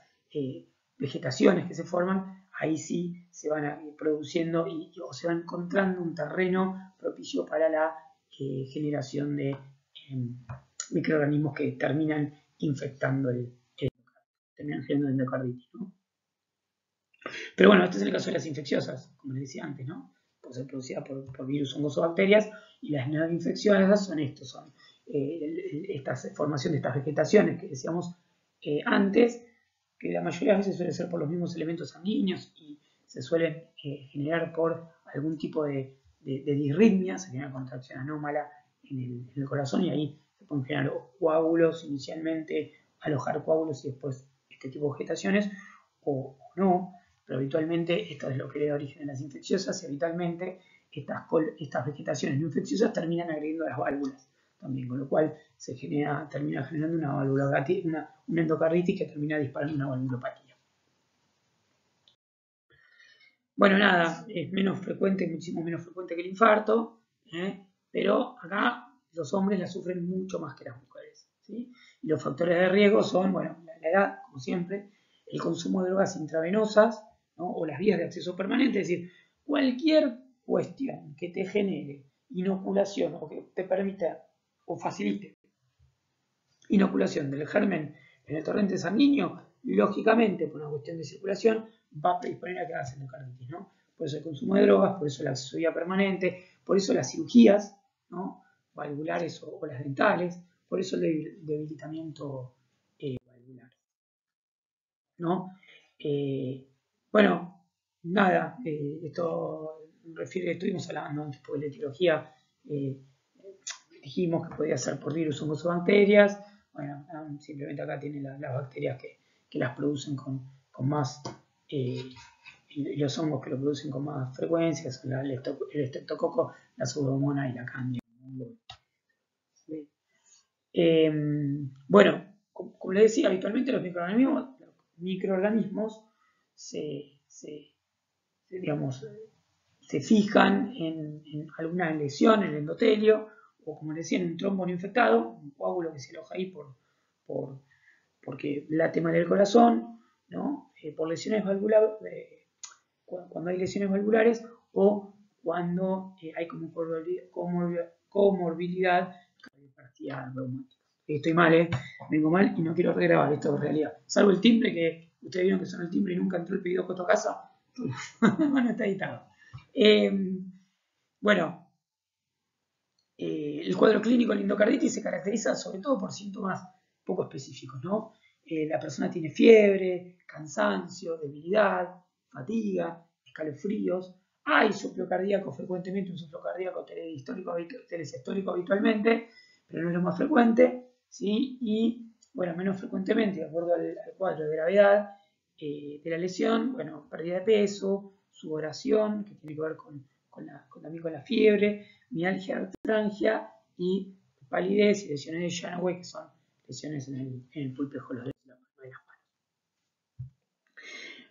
vegetaciones que se forman, ahí sí se van produciendo o se va encontrando un terreno propicio para la generación de microorganismos que terminan infectando el endocardio, terminan generando endocarditis, ¿no? Pero bueno, este es el caso de las infecciosas, como les decía antes, ¿no? Puede ser producida por virus, hongos o bacterias, y las no infecciosas son estos, son esta formación de estas vegetaciones que decíamos antes, que la mayoría de veces suele ser por los mismos elementos sanguíneos y se suelen generar por algún tipo de disritmia, se genera contracción anómala en el corazón y ahí se pueden generar coágulos inicialmente, alojar coágulos y después este tipo de vegetaciones o no, pero habitualmente esto es lo que le da origen a las infecciosas y habitualmente estas vegetaciones no infecciosas terminan agrediendo a las válvulas también, con lo cual termina generando una endocarditis que termina disparando una valvulopatía. Bueno, nada, es menos frecuente, muchísimo menos frecuente que el infarto, pero acá los hombres la sufren mucho más que las mujeres, ¿sí? Y los factores de riesgo son, bueno, la edad, como siempre, el consumo de drogas intravenosas, ¿no? O las vías de acceso permanente, es decir, cualquier cuestión que te genere inoculación o que te permita o facilite inoculación del germen en el torrente sanguíneo, lógicamente, por una cuestión de circulación, va a predisponer a que hagas endocarditis, ¿no? Por eso el consumo de drogas, por eso la accesoría permanente, por eso las cirugías, ¿no? Valvulares o las dentales, por eso el debilitamiento valvular, ¿no? Bueno, nada, esto refiere, estuvimos hablando un tipo de etiología, dijimos que podía ser por virus, hongos o bacterias. Bueno, simplemente acá tienen las bacterias que las producen con más, y los hongos que lo producen con más frecuencia, son el estreptococo, la pseudomonas y la cándida. Bueno, como les decía, habitualmente los microorganismos se fijan en alguna lesión en el endotelio, o como les decía, en un trombo no infectado, un coágulo que se aloja ahí porque late mal el corazón, ¿no? Por lesiones valvulares, cuando hay lesiones valvulares o cuando hay como comorbilidad cardiopatía reumática. Estoy mal, vengo mal y no quiero regrabar esto en realidad. Salvo el timbre, que ustedes vieron que sonó el timbre y nunca entró el pedido Coto Casa. Bueno, está editado. Bueno, el cuadro clínico de la endocarditis se caracteriza sobre todo por síntomas poco específicos, ¿no? La persona tiene fiebre, cansancio, debilidad, fatiga, escalofríos, hay soplo cardíaco frecuentemente, un soplo cardíaco telesistólico habitualmente, pero no es lo más frecuente, ¿sí? Y, bueno, menos frecuentemente, de acuerdo al cuadro de gravedad de la lesión, bueno, pérdida de peso, sudoración, que tiene que ver también con la fiebre, mialgia, artralgia y palidez y lesiones de Janaway, que son lesiones en el pulpejo de las manos.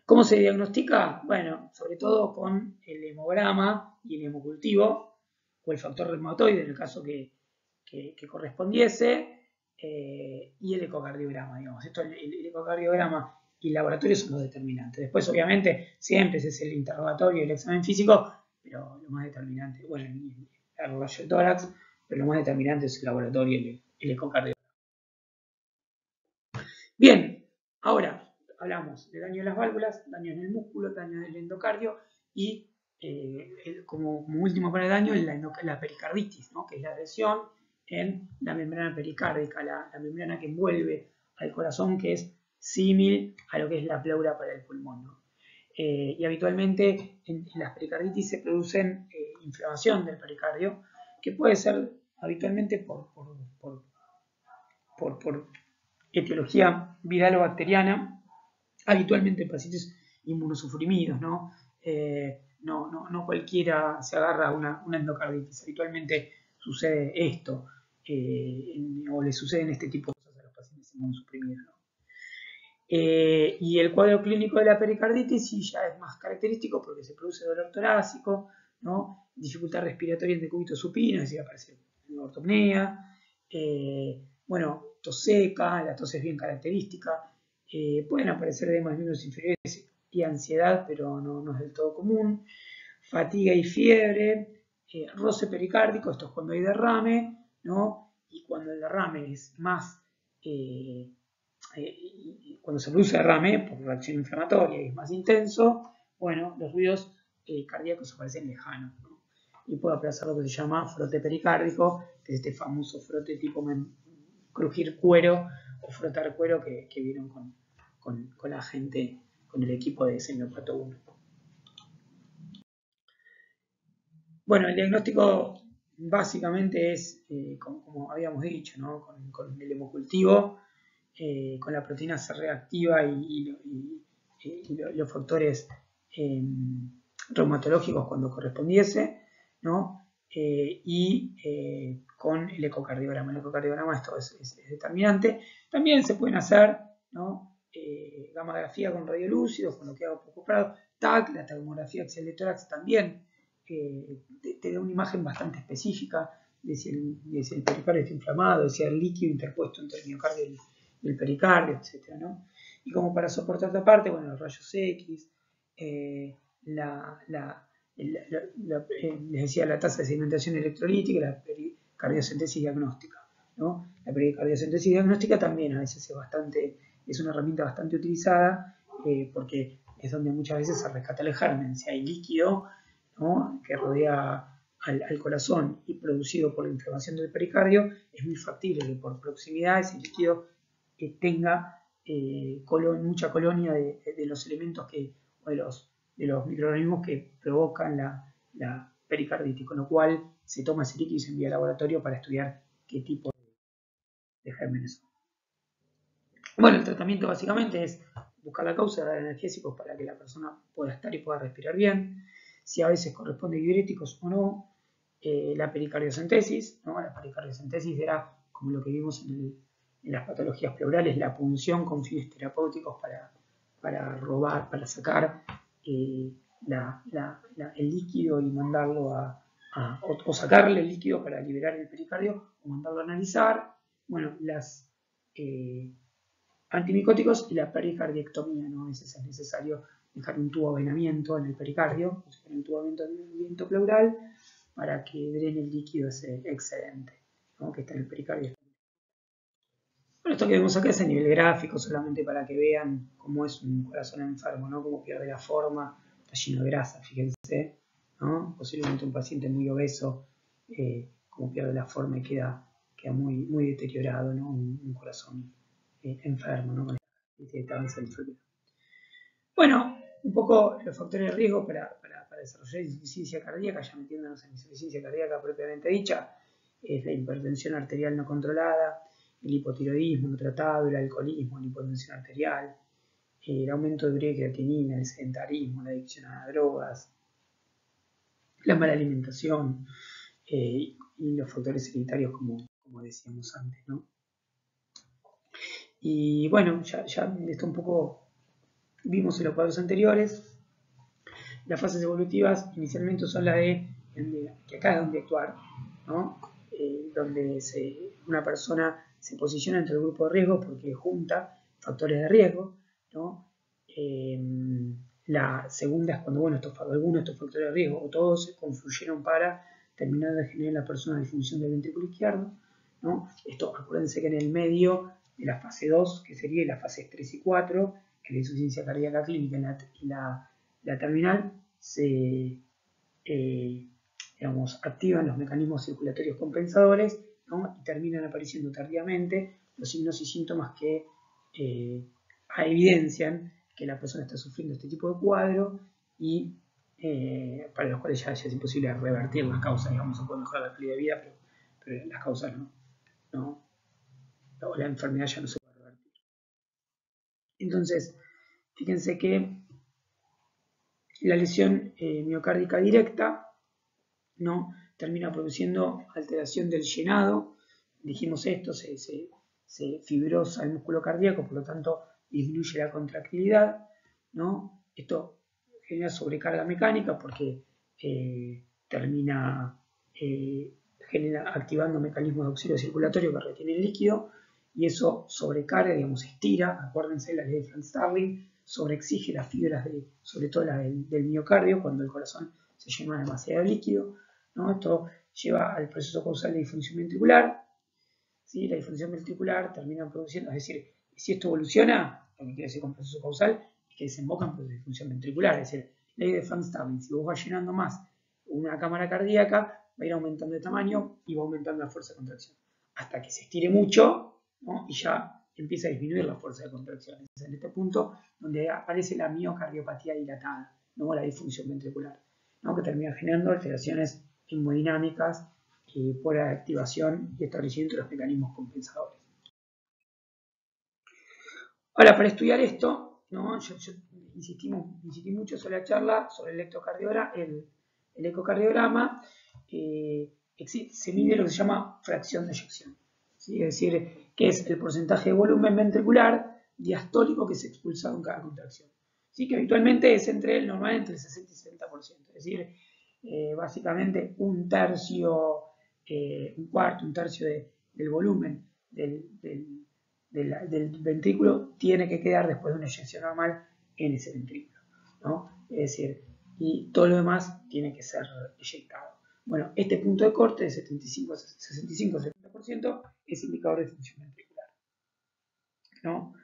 ¿Cómo se diagnostica? Bueno, sobre todo con el hemograma y el hemocultivo, o el factor reumatoide en el caso que correspondiese, y el ecocardiograma, digamos. El ecocardiograma y el laboratorio son los determinantes. Después, obviamente, siempre ese es el interrogatorio y el examen físico, pero lo más determinante, bueno, el rayo de tórax, pero lo más determinante es el laboratorio y el ecocardiograma. Bien, ahora hablamos de daño en las válvulas, daño en el músculo, daño en el endocardio y como último para el daño la pericarditis, ¿no? Que es la lesión en la membrana pericárdica, la membrana que envuelve al corazón, que es símil a lo que es la pleura para el pulmón, ¿no? Y habitualmente en las pericarditis se producen inflamación del pericardio, que puede ser habitualmente por etiología viral o bacteriana, habitualmente en pacientes inmunosuprimidos, ¿no? No cualquiera se agarra a una endocarditis, habitualmente sucede esto, o le suceden este tipo de cosas a los pacientes inmunosuprimidos, ¿no? Y el cuadro clínico de la pericarditis sí ya es más característico porque se produce dolor torácico, ¿no? Dificultad respiratoria en decúbito supino, es decir, aparece ortopnea, bueno, tos seca, la tos es bien característica, pueden aparecer edemas miembros inferiores y ansiedad, pero no es del todo común, fatiga y fiebre, roce pericárdico, esto es cuando hay derrame, ¿no? Y cuando el derrame es más cuando se produce derrame por reacción inflamatoria y es más intenso, bueno, los ruidos cardíacos aparecen lejanos, ¿no? Y puede aparecer lo que se llama frote pericárdico, que es este famoso frote tipo crujir cuero o frotar cuero que vieron con la gente, con el equipo de Semiopato 1. Bueno, el diagnóstico básicamente es, como habíamos dicho, ¿no? con el hemocultivo, con la proteína C reactiva y los factores reumatológicos cuando correspondiese, ¿no? Con el ecocardiograma. El ecocardiograma esto es determinante. También se pueden hacer, ¿no? Gamografía con radiolúcidos, con lo que hago poco Prado, TAC, la tomografía axial de tórax también te da una imagen bastante específica de si el pericardio está inflamado, de si hay líquido interpuesto entre el miocardio y el pericardio, etc., ¿no? Y como para soportar esta parte, bueno, los rayos X, les decía la tasa de sedimentación electrolítica, la pericardiocentesis diagnóstica, ¿no? La pericardiocentesis diagnóstica también a veces es una herramienta bastante utilizada porque es donde muchas veces se rescata el germen. Si hay líquido, ¿no? que rodea al corazón y producido por la inflamación del pericardio, es muy factible que por proximidad ese líquido tenga mucha colonia de los elementos o de los microorganismos que provocan la pericarditis, con lo cual se toma ese líquido y se envía al laboratorio para estudiar qué tipo de gérmenes son. Bueno, el tratamiento básicamente es buscar la causa, dar analgésicos para que la persona pueda estar y pueda respirar bien, si a veces corresponde diuréticos o no, la pericardiocentesis, ¿no? La pericardiocentesis era como lo que vimos en las patologías pleurales, la punción con fines terapéuticos para robar, para sacar el líquido y mandarlo o sacarle el líquido para liberar el pericardio o mandarlo a analizar. Bueno, las antimicóticos y la pericardiectomía, ¿no? A veces es necesario dejar un tubo de avenamiento en el pericardio, un tubo de avenamiento pleural, para que drene el líquido ese excedente, ¿no? que está en el pericardio. Bueno, esto que vemos acá es a nivel gráfico, solamente para que vean cómo es un corazón enfermo, ¿no? Cómo pierde la forma, está lleno de grasa, fíjense, ¿no? Posiblemente un paciente muy obeso, cómo pierde la forma y queda muy, muy deteriorado, ¿no? Un corazón enfermo, ¿no? Con esta enfermedad. Bueno, un poco los factores de riesgo para desarrollar insuficiencia cardíaca, ya metiéndonos en insuficiencia cardíaca propiamente dicha, es la hipertensión arterial no controlada, el hipotiroidismo no tratado, el alcoholismo, la hipotensión arterial, el aumento de urea y creatinina, el sedentarismo, la adicción a drogas, la mala alimentación y los factores hereditarios como decíamos antes, ¿no? Y bueno, ya esto un poco vimos en los cuadros anteriores. Las fases evolutivas inicialmente son las que acá es donde actuar, ¿no? Donde una persona se posiciona entre el grupo de riesgo porque junta factores de riesgo, ¿no? La segunda es cuando algunos de estos factores de riesgo o todos se confluyeron para terminar de generar en la persona disfunción del ventrículo izquierdo, ¿no? Esto, acuérdense que en el medio de la fase 2, que sería la fase 3 y 4, que es la insuficiencia cardíaca clínica y la terminal, se activan los mecanismos circulatorios compensadores, ¿no? Y terminan apareciendo tardíamente los signos y síntomas que evidencian que la persona está sufriendo este tipo de cuadro y para los cuales ya es imposible revertir las causas, digamos, se puede mejorar la calidad de vida, pero las causas no, la enfermedad ya no se puede revertir. Entonces, fíjense que la lesión miocárdica directa, ¿no? termina produciendo alteración del llenado. Dijimos esto, se fibrosa el músculo cardíaco, por lo tanto disminuye la contractilidad, ¿no? Esto genera sobrecarga mecánica porque termina activando mecanismos de auxilio circulatorio que retienen líquido y eso sobrecarga, digamos, estira, acuérdense la ley de Franz Starling, sobreexige las fibras, sobre todo las del miocardio, cuando el corazón se llena demasiado líquido, ¿no? Esto lleva al proceso causal de disfunción ventricular ¿sí? La disfunción ventricular termina produciendo, es decir, si esto evoluciona, lo que quiere decir con proceso causal, es que desemboca en proceso de disfunción ventricular, es decir, ley de Frank-Starling, si vos vas llenando más una cámara cardíaca, va a ir aumentando de tamaño y va aumentando la fuerza de contracción, hasta que se estire mucho, ¿no? Y ya empieza a disminuir la fuerza de contracción. Es en este punto donde aparece la miocardiopatía dilatada, ¿no? La disfunción ventricular, ¿no? Que termina generando alteraciones hemodinámicas por la activación y establecimiento de los mecanismos compensadores. Ahora, para estudiar esto, ¿no? yo insistí mucho sobre la charla, sobre el ecocardiograma, se mide lo que se llama fracción de eyección, ¿sí? Es decir, que es el porcentaje de volumen ventricular diastólico que se expulsa en cada contracción, ¿sí? Que habitualmente es normal entre el 60 y 70%, es decir, básicamente un tercio, un cuarto, un tercio del volumen del ventrículo tiene que quedar después de una eyección normal en ese ventrículo, ¿no? Es decir, y todo lo demás tiene que ser eyectado. Bueno, este punto de corte de 65-70% es indicador de función ventricular, ¿no?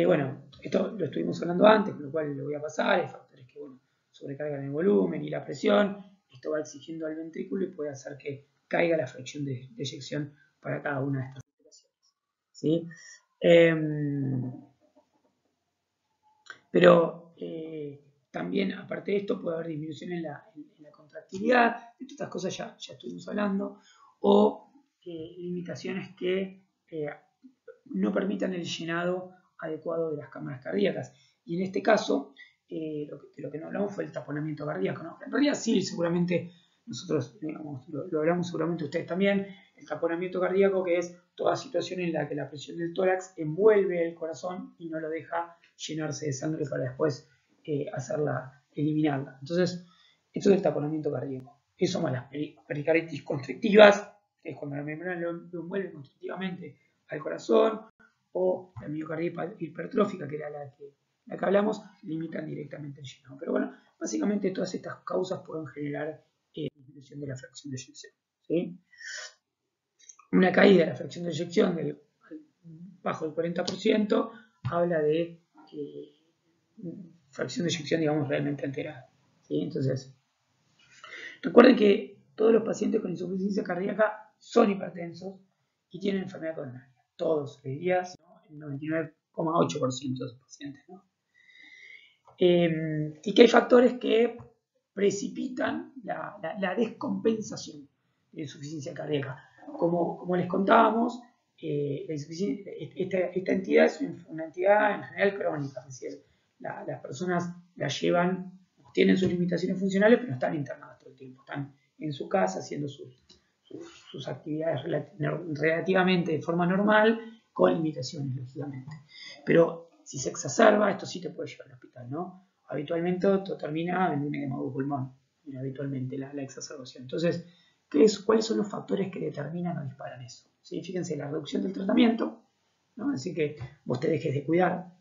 Bueno, esto lo estuvimos hablando antes, con lo cual lo voy a pasar. Hay factores que, bueno, sobrecargan el volumen y la presión. Esto va exigiendo al ventrículo y puede hacer que caiga la fracción de eyección para cada una de estas operaciones, ¿sí? Pero también, aparte de esto, puede haber disminución en la contractilidad. De estas cosas ya estuvimos hablando. O limitaciones que no permitan el llenado adecuado de las cámaras cardíacas. Y en este caso, lo que no hablamos fue el taponamiento cardíaco, ¿no? En realidad sí, seguramente nosotros, digamos, lo hablamos seguramente ustedes también, el taponamiento cardíaco, que es toda situación en la que la presión del tórax envuelve el corazón y no lo deja llenarse de sangre para después eliminarla. Entonces, esto es el taponamiento cardíaco. Eso más las pericarditis constrictivas, que es cuando la membrana lo envuelve constrictivamente al corazón, o la miocardia hipertrófica, que era la que hablamos, limitan directamente el llenado. Pero bueno, básicamente todas estas causas pueden generar disminución de la fracción de eyección, ¿sí? Una caída de la fracción de eyección bajo el 40% habla de fracción de eyección, digamos, realmente alterada, ¿sí? Entonces, recuerden que todos los pacientes con insuficiencia cardíaca son hipertensos y tienen enfermedad coronaria. Todos, les diría, ¿no? El 99,8% de los pacientes, ¿no? Y que hay factores que precipitan la descompensación de insuficiencia cardíaca. Como les contábamos, esta entidad es una entidad en general crónica, es decir, las personas la llevan, tienen sus limitaciones funcionales, pero no están internadas todo el tiempo, están en su casa haciendo sus actividades relativamente de forma normal, con limitaciones, lógicamente. Pero si se exacerba, esto sí te puede llevar al hospital, ¿no? Habitualmente esto termina en un edema de pulmón, habitualmente la exacerbación. Entonces, ¿cuáles son los factores que determinan o disparan eso? ¿Sí? Fíjense, la reducción del tratamiento, ¿no? Así que vos te dejes de cuidar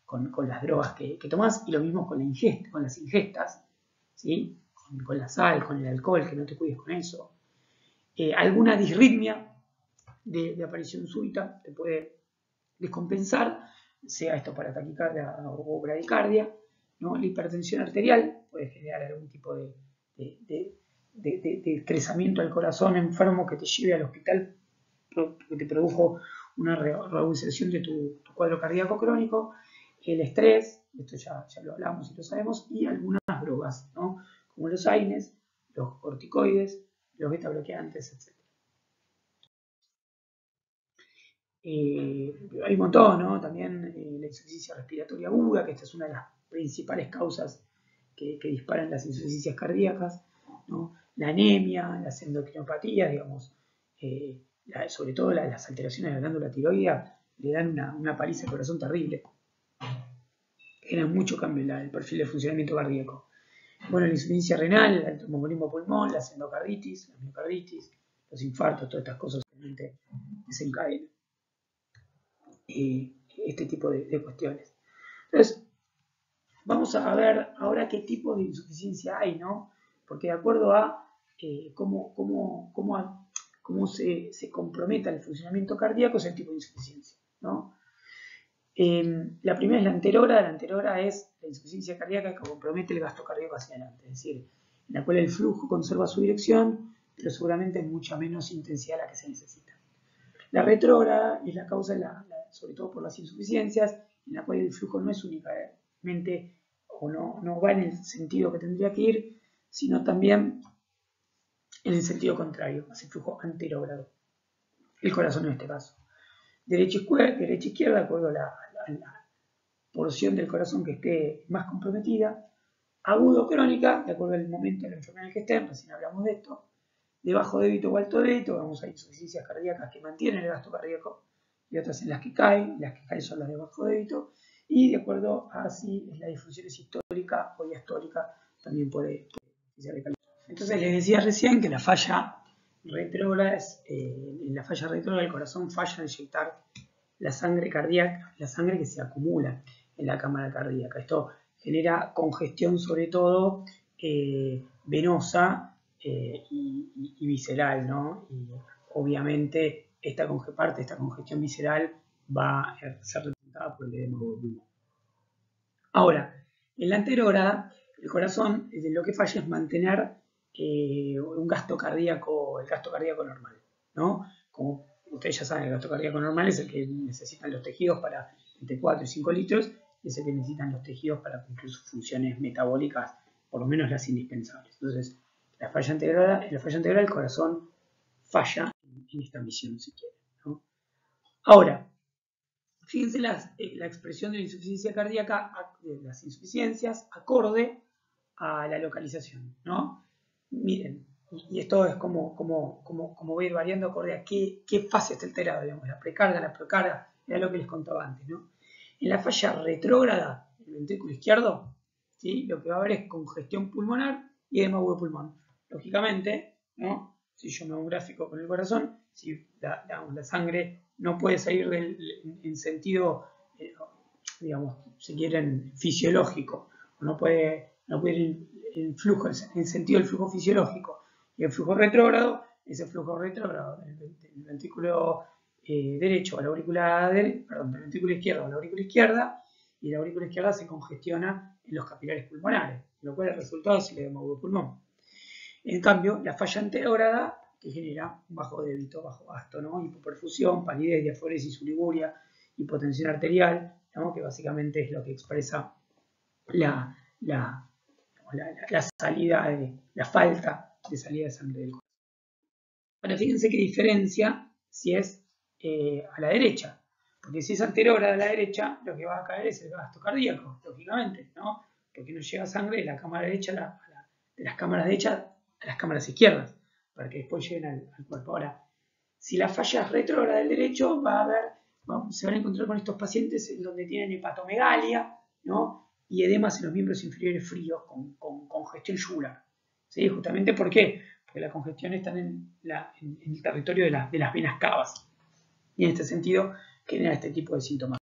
con las drogas que tomás, y lo mismo con las ingestas, ¿sí? Con la sal, con el alcohol, que no te cuides con eso. Alguna disritmia de aparición súbita te puede descompensar, sea esto para taquicardia o bradicardia, ¿no? La hipertensión arterial puede generar algún tipo de estresamiento al corazón enfermo que te lleve al hospital, que te produjo una reagudización de tu cuadro cardíaco crónico. El estrés, esto ya lo hablamos y lo sabemos, y algunas drogas, ¿no? Como los AINES, los corticoides, los beta bloqueantes, etc. Hay un montón, ¿no? También la insuficiencia respiratoria aguda, que esta es una de las principales causas que disparan las insuficiencias cardíacas, ¿no? La anemia, las endocrinopatías, digamos, sobre todo las alteraciones de la glándula tiroidea, le dan una paliza al corazón terrible. Generan mucho cambio en el perfil de funcionamiento cardíaco. Bueno, la insuficiencia renal, el tromboembolismo pulmón, las endocarditis, la miocarditis, los infartos, todas estas cosas realmente desencadenan este tipo de cuestiones. Entonces, vamos a ver ahora qué tipo de insuficiencia hay, ¿no? Porque de acuerdo a cómo se comprometa el funcionamiento cardíaco es el tipo de insuficiencia, ¿no? La primera es la anterógrada. La anterógrada es la insuficiencia cardíaca que compromete el gasto cardíaco hacia adelante, es decir, en la cual el flujo conserva su dirección, pero seguramente es mucha menos intensidad la que se necesita. La retrógrada es la causa, sobre todo por las insuficiencias, en la cual el flujo no es únicamente o no va en el sentido que tendría que ir, sino también en el sentido contrario, hace flujo anterógrado. El corazón en este caso. Derecha izquierda, de acuerdo a la porción del corazón que esté más comprometida. Agudo crónica, de acuerdo al momento de la enfermedad en el que estén, recién hablamos de esto. De bajo débito o alto débito, vamos a insuficiencias cardíacas que mantienen el gasto cardíaco y otras en las que caen son las de bajo débito, y de acuerdo a si la disfunción es histórica o diastólica, también puede ser de calidad. Entonces les decía recién que la falla retrógrada en la falla retrógrada el corazón falla en inyectar la sangre cardíaca, la sangre que se acumula en la cámara cardíaca. Esto genera congestión sobre todo venosa y visceral, ¿no? Y obviamente esta congestión visceral va a ser representada por el edema de pulmón. Ahora, en la anterógrada, el corazón lo que falla es mantener un gasto cardíaco, el gasto cardíaco normal, ¿no? Como ustedes ya saben, el gasto cardíaco normal es el que necesitan los tejidos para entre 4 y 5 litros, y es el que necesitan los tejidos para cumplir sus funciones metabólicas, por lo menos las indispensables. Entonces, en la falla anterógrada el corazón falla en esta misión, si quieren, ¿no? Ahora, fíjense la expresión de la insuficiencia cardíaca, de las insuficiencias, acorde a la localización, ¿no? Miren, y esto es como va a ir variando acorde a qué fase está alterada, digamos, la precarga, la procarga, era lo que les contaba antes, ¿no? En la falla retrógrada, el ventrículo izquierdo, ¿sí? Lo que va a haber es congestión pulmonar y edema agudo de pulmón. Lógicamente, ¿no? Si yo me hago un gráfico con el corazón, si la sangre no puede salir en sentido, digamos, si quieren, fisiológico, no puede ir el flujo, en sentido del flujo fisiológico, y el flujo retrógrado, ese flujo retrógrado del ventrículo derecho a la aurícula del ventrículo izquierdo a la aurícula izquierda, y la aurícula izquierda se congestiona en los capilares pulmonares, lo cual el resultado es el edema agudo de pulmón. En cambio, la falla anterógrada, que genera un bajo débito, bajo gasto, ¿no? Hipoperfusión, palidez, diaforesis, uriguria, hipotensión arterial, ¿no? Que básicamente es lo que expresa la salida, la falta de salida de sangre del corazón. Ahora fíjense qué diferencia si es a la derecha, porque si es anterógrada a la derecha, lo que va a caer es el gasto cardíaco, lógicamente, ¿no? Porque no llega sangre de la cámara derecha de las cámaras derechas a las cámaras izquierdas, para que después lleguen al cuerpo. Ahora, si la falla es retrógrada del derecho, se van a encontrar con estos pacientes en donde tienen hepatomegalia, ¿no? Y edemas en los miembros inferiores fríos con congestión yugular. ¿Sí? Justamente ¿por qué? Porque la congestión está en el territorio de las venas cavas. Y en este sentido genera este tipo de síntomas,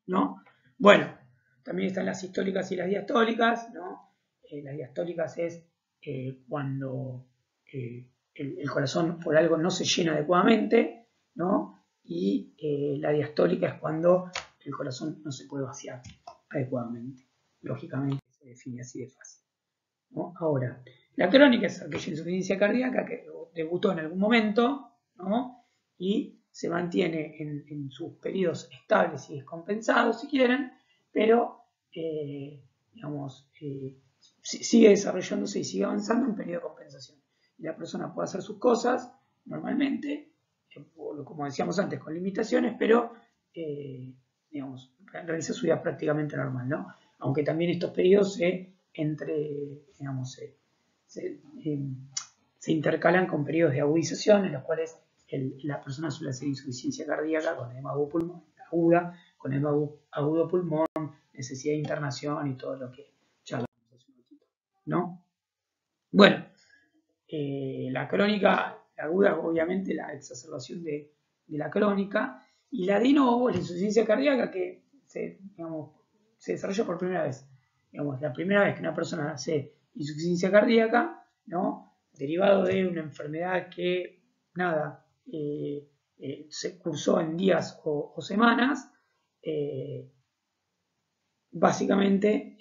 ¿no? Bueno, también están las sistólicas y las diastólicas, ¿no? Las diastólicas es cuando el corazón por algo no se llena adecuadamente, ¿no? Y la diastólica es cuando el corazón no se puede vaciar adecuadamente. Lógicamente se define así de fácil, ¿no? Ahora, la crónica es aquella insuficiencia cardíaca que debutó en algún momento, ¿no? Y se mantiene en sus periodos estables y descompensados, si quieren, pero, digamos, sigue desarrollándose y sigue avanzando en periodo de compensación. Y la persona puede hacer sus cosas normalmente, como decíamos antes, con limitaciones, pero, digamos, realiza su vida prácticamente normal, ¿no? Aunque también estos periodos se intercalan con periodos de agudización en los cuales la persona suele hacer insuficiencia cardíaca con edema agudo pulmón, aguda, con edema agudo pulmón, necesidad de internación y todo lo que ya hablamos hace un ratito, ¿no? Bueno, la crónica, la aguda, obviamente la exacerbación de la crónica, y la de novo, la insuficiencia cardíaca que se desarrolla por primera vez. Digamos, la primera vez que una persona hace insuficiencia cardíaca, ¿no? derivado de una enfermedad que, nada, se cursó en días o semanas, básicamente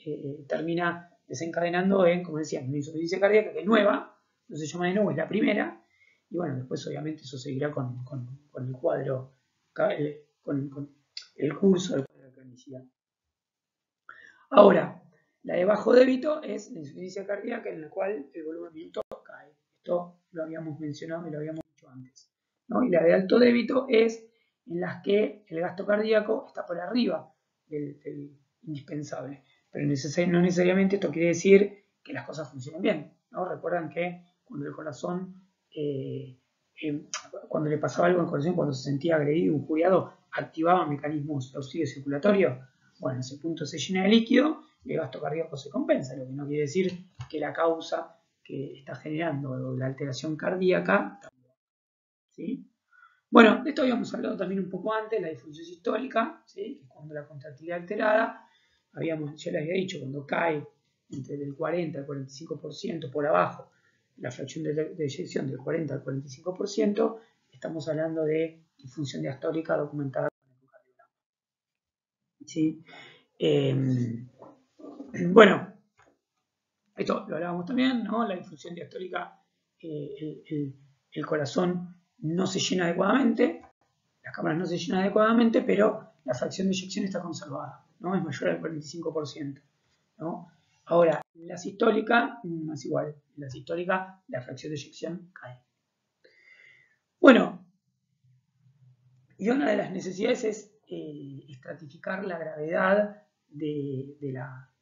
termina desencadenando en, como decíamos, una insuficiencia cardíaca que es nueva, no se llama de nuevo, es la primera, y bueno, después obviamente eso seguirá con el cuadro, con el curso del cuadro de cronicidad. Ahora, la de bajo débito es la insuficiencia cardíaca en la cual el volumen minuto cae. Esto lo habíamos mencionado y lo habíamos dicho antes, ¿no? Y la de alto débito es en las que el gasto cardíaco está por arriba del indispensable. Pero no necesariamente esto quiere decir que las cosas funcionen bien, ¿no? Recuerdan que cuando el corazón, cuando le pasaba algo al corazón, cuando se sentía agredido, injuriado, activaba mecanismos de auxilio circulatorio. Bueno, ese punto se llena de líquido y el gasto cardíaco se compensa, lo que no quiere decir que la causa que está generando la alteración cardíaca también, ¿sí? Bueno, de esto habíamos hablado también un poco antes, la disfunción sistólica, ¿sí? Cuando la contractilidad alterada, ya les había dicho, cuando cae entre el 40 al 45% por abajo, la fracción de eyección del 40 al 45%, estamos hablando de disfunción diastólica documentada con el ecocardiograma, ¿sí? Bueno, esto lo hablábamos también, ¿no? La disfunción diastólica, el corazón no se llena adecuadamente, las cámaras no se llenan adecuadamente, pero la fracción de eyección está conservada, ¿no? Es mayor al 45%, ¿no? Ahora, la sistólica no es igual. En la sistólica la fracción de eyección cae. Bueno, y una de las necesidades es estratificar la gravedad de la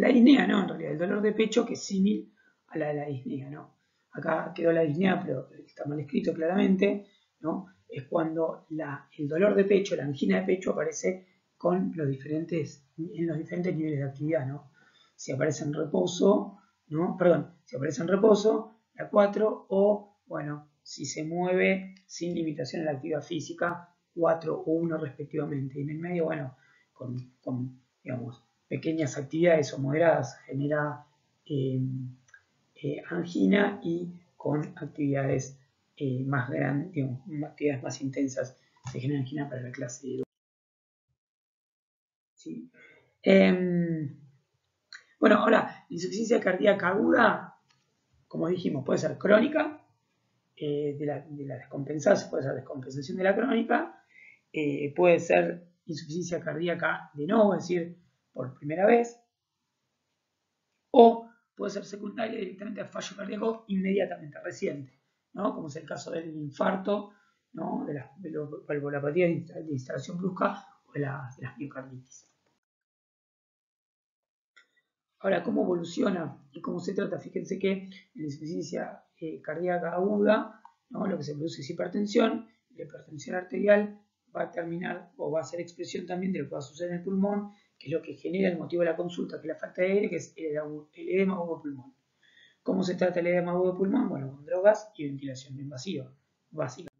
disnea, ¿no? En realidad, el dolor de pecho que es similar a la de la disnea, ¿no? Acá quedó la disnea, pero está mal escrito claramente, ¿no? Es cuando el dolor de pecho, la angina de pecho aparece en los diferentes niveles de actividad, ¿no? Si aparece en reposo, ¿no? Perdón, si aparece en reposo, la 4, o, bueno, si se mueve sin limitación a la actividad física, 4 o 1 respectivamente. Y en el medio, bueno, con digamos, pequeñas actividades o moderadas genera angina, y con actividades más grandes, digamos, actividades más intensas se genera angina para la clase de 2. ¿Sí? Bueno, ahora, la insuficiencia cardíaca aguda, como dijimos, puede ser crónica, de la descompensada, puede ser descompensación de la crónica, puede ser insuficiencia cardíaca de nuevo, es decir, por primera vez, o puede ser secundaria directamente a fallo cardíaco inmediatamente reciente, ¿no? Como es el caso del infarto, ¿no? de la valvulopatía de instalación brusca o de las miocarditis. Ahora, ¿cómo evoluciona y cómo se trata? Fíjense que en la insuficiencia cardíaca aguda, ¿no? Lo que se produce es hipertensión. La hipertensión arterial va a terminar o va a ser expresión también de lo que va a suceder en el pulmón, que es lo que genera el motivo de la consulta, que es la falta de aire, que es el edema agudo pulmón. ¿Cómo se trata el edema agudo pulmón? Bueno, con drogas y ventilación invasiva, básicamente.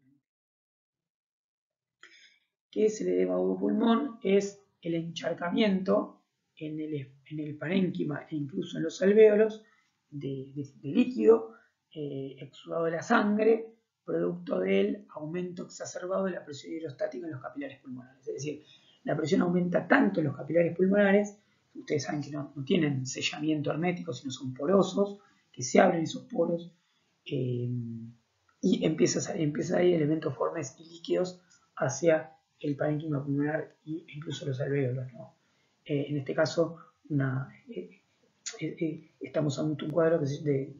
¿Qué es el edema agudo pulmón? Es el encharcamiento en el parénquima e incluso en los alvéolos de líquido exudado de la sangre, producto del aumento exacerbado de la presión hidrostática en los capilares pulmonares. Es decir, la presión aumenta tanto en los capilares pulmonares, ustedes saben que no tienen sellamiento hermético, sino son porosos, que se abren esos poros y empieza a ir elementos formes y líquidos hacia el parénquima pulmonar e incluso los alvéolos, ¿no? En este caso, estamos ante un cuadro de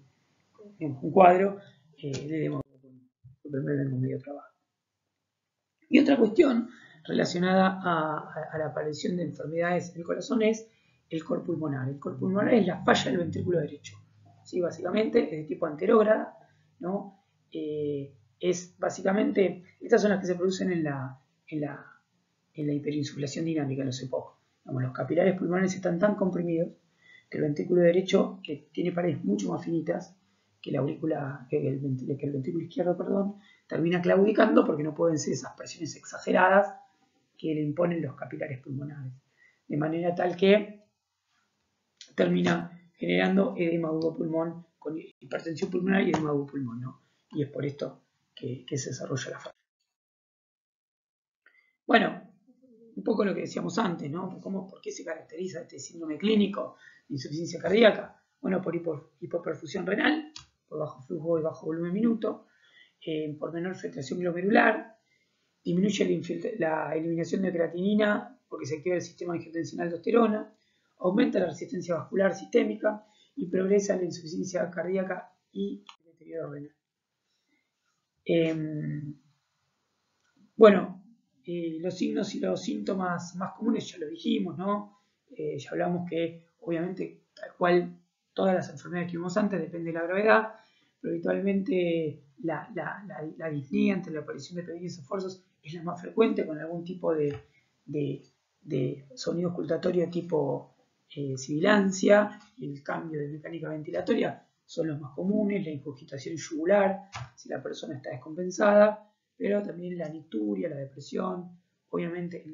edema medio trabajo. Y otra cuestión relacionada a la aparición de enfermedades del corazón es el cor pulmonar. El cor pulmonar es la falla del ventrículo derecho, ¿sí? Básicamente es de tipo anterógrada, ¿no? Es básicamente, estas son las que se producen en la hiperinsuflación dinámica en los EPOC. Los capilares pulmonares están tan comprimidos que el ventrículo derecho, que tiene paredes mucho más finitas que el ventrículo izquierdo, perdón, termina claudicando porque no pueden ser esas presiones exageradas que le imponen los capilares pulmonares. De manera tal que termina generando edema agudo pulmón, con hipertensión pulmonar y edema agudo pulmón, ¿no? Y es por esto que se desarrolla la falla. Bueno, un poco lo que decíamos antes, ¿no? ¿Por qué se caracteriza este síndrome clínico de insuficiencia cardíaca? Bueno, por hipoperfusión renal, por bajo flujo y bajo volumen minuto, por menor filtración glomerular, disminuye la eliminación de creatinina porque se activa el sistema de angiotensina aldosterona, aumenta la resistencia vascular sistémica y progresa la insuficiencia cardíaca y el deterioro renal. Bueno, los signos y los síntomas más comunes ya lo dijimos, ¿no? Ya hablamos que obviamente tal cual todas las enfermedades que vimos antes depende de la gravedad, pero habitualmente la disnea entre la aparición de pequeños esfuerzos es la más frecuente con algún tipo de sonido ocultatorio tipo sibilancia y el cambio de mecánica ventilatoria son los más comunes, la ingurgitación yugular si la persona está descompensada, pero también la nicturia, la depresión. Obviamente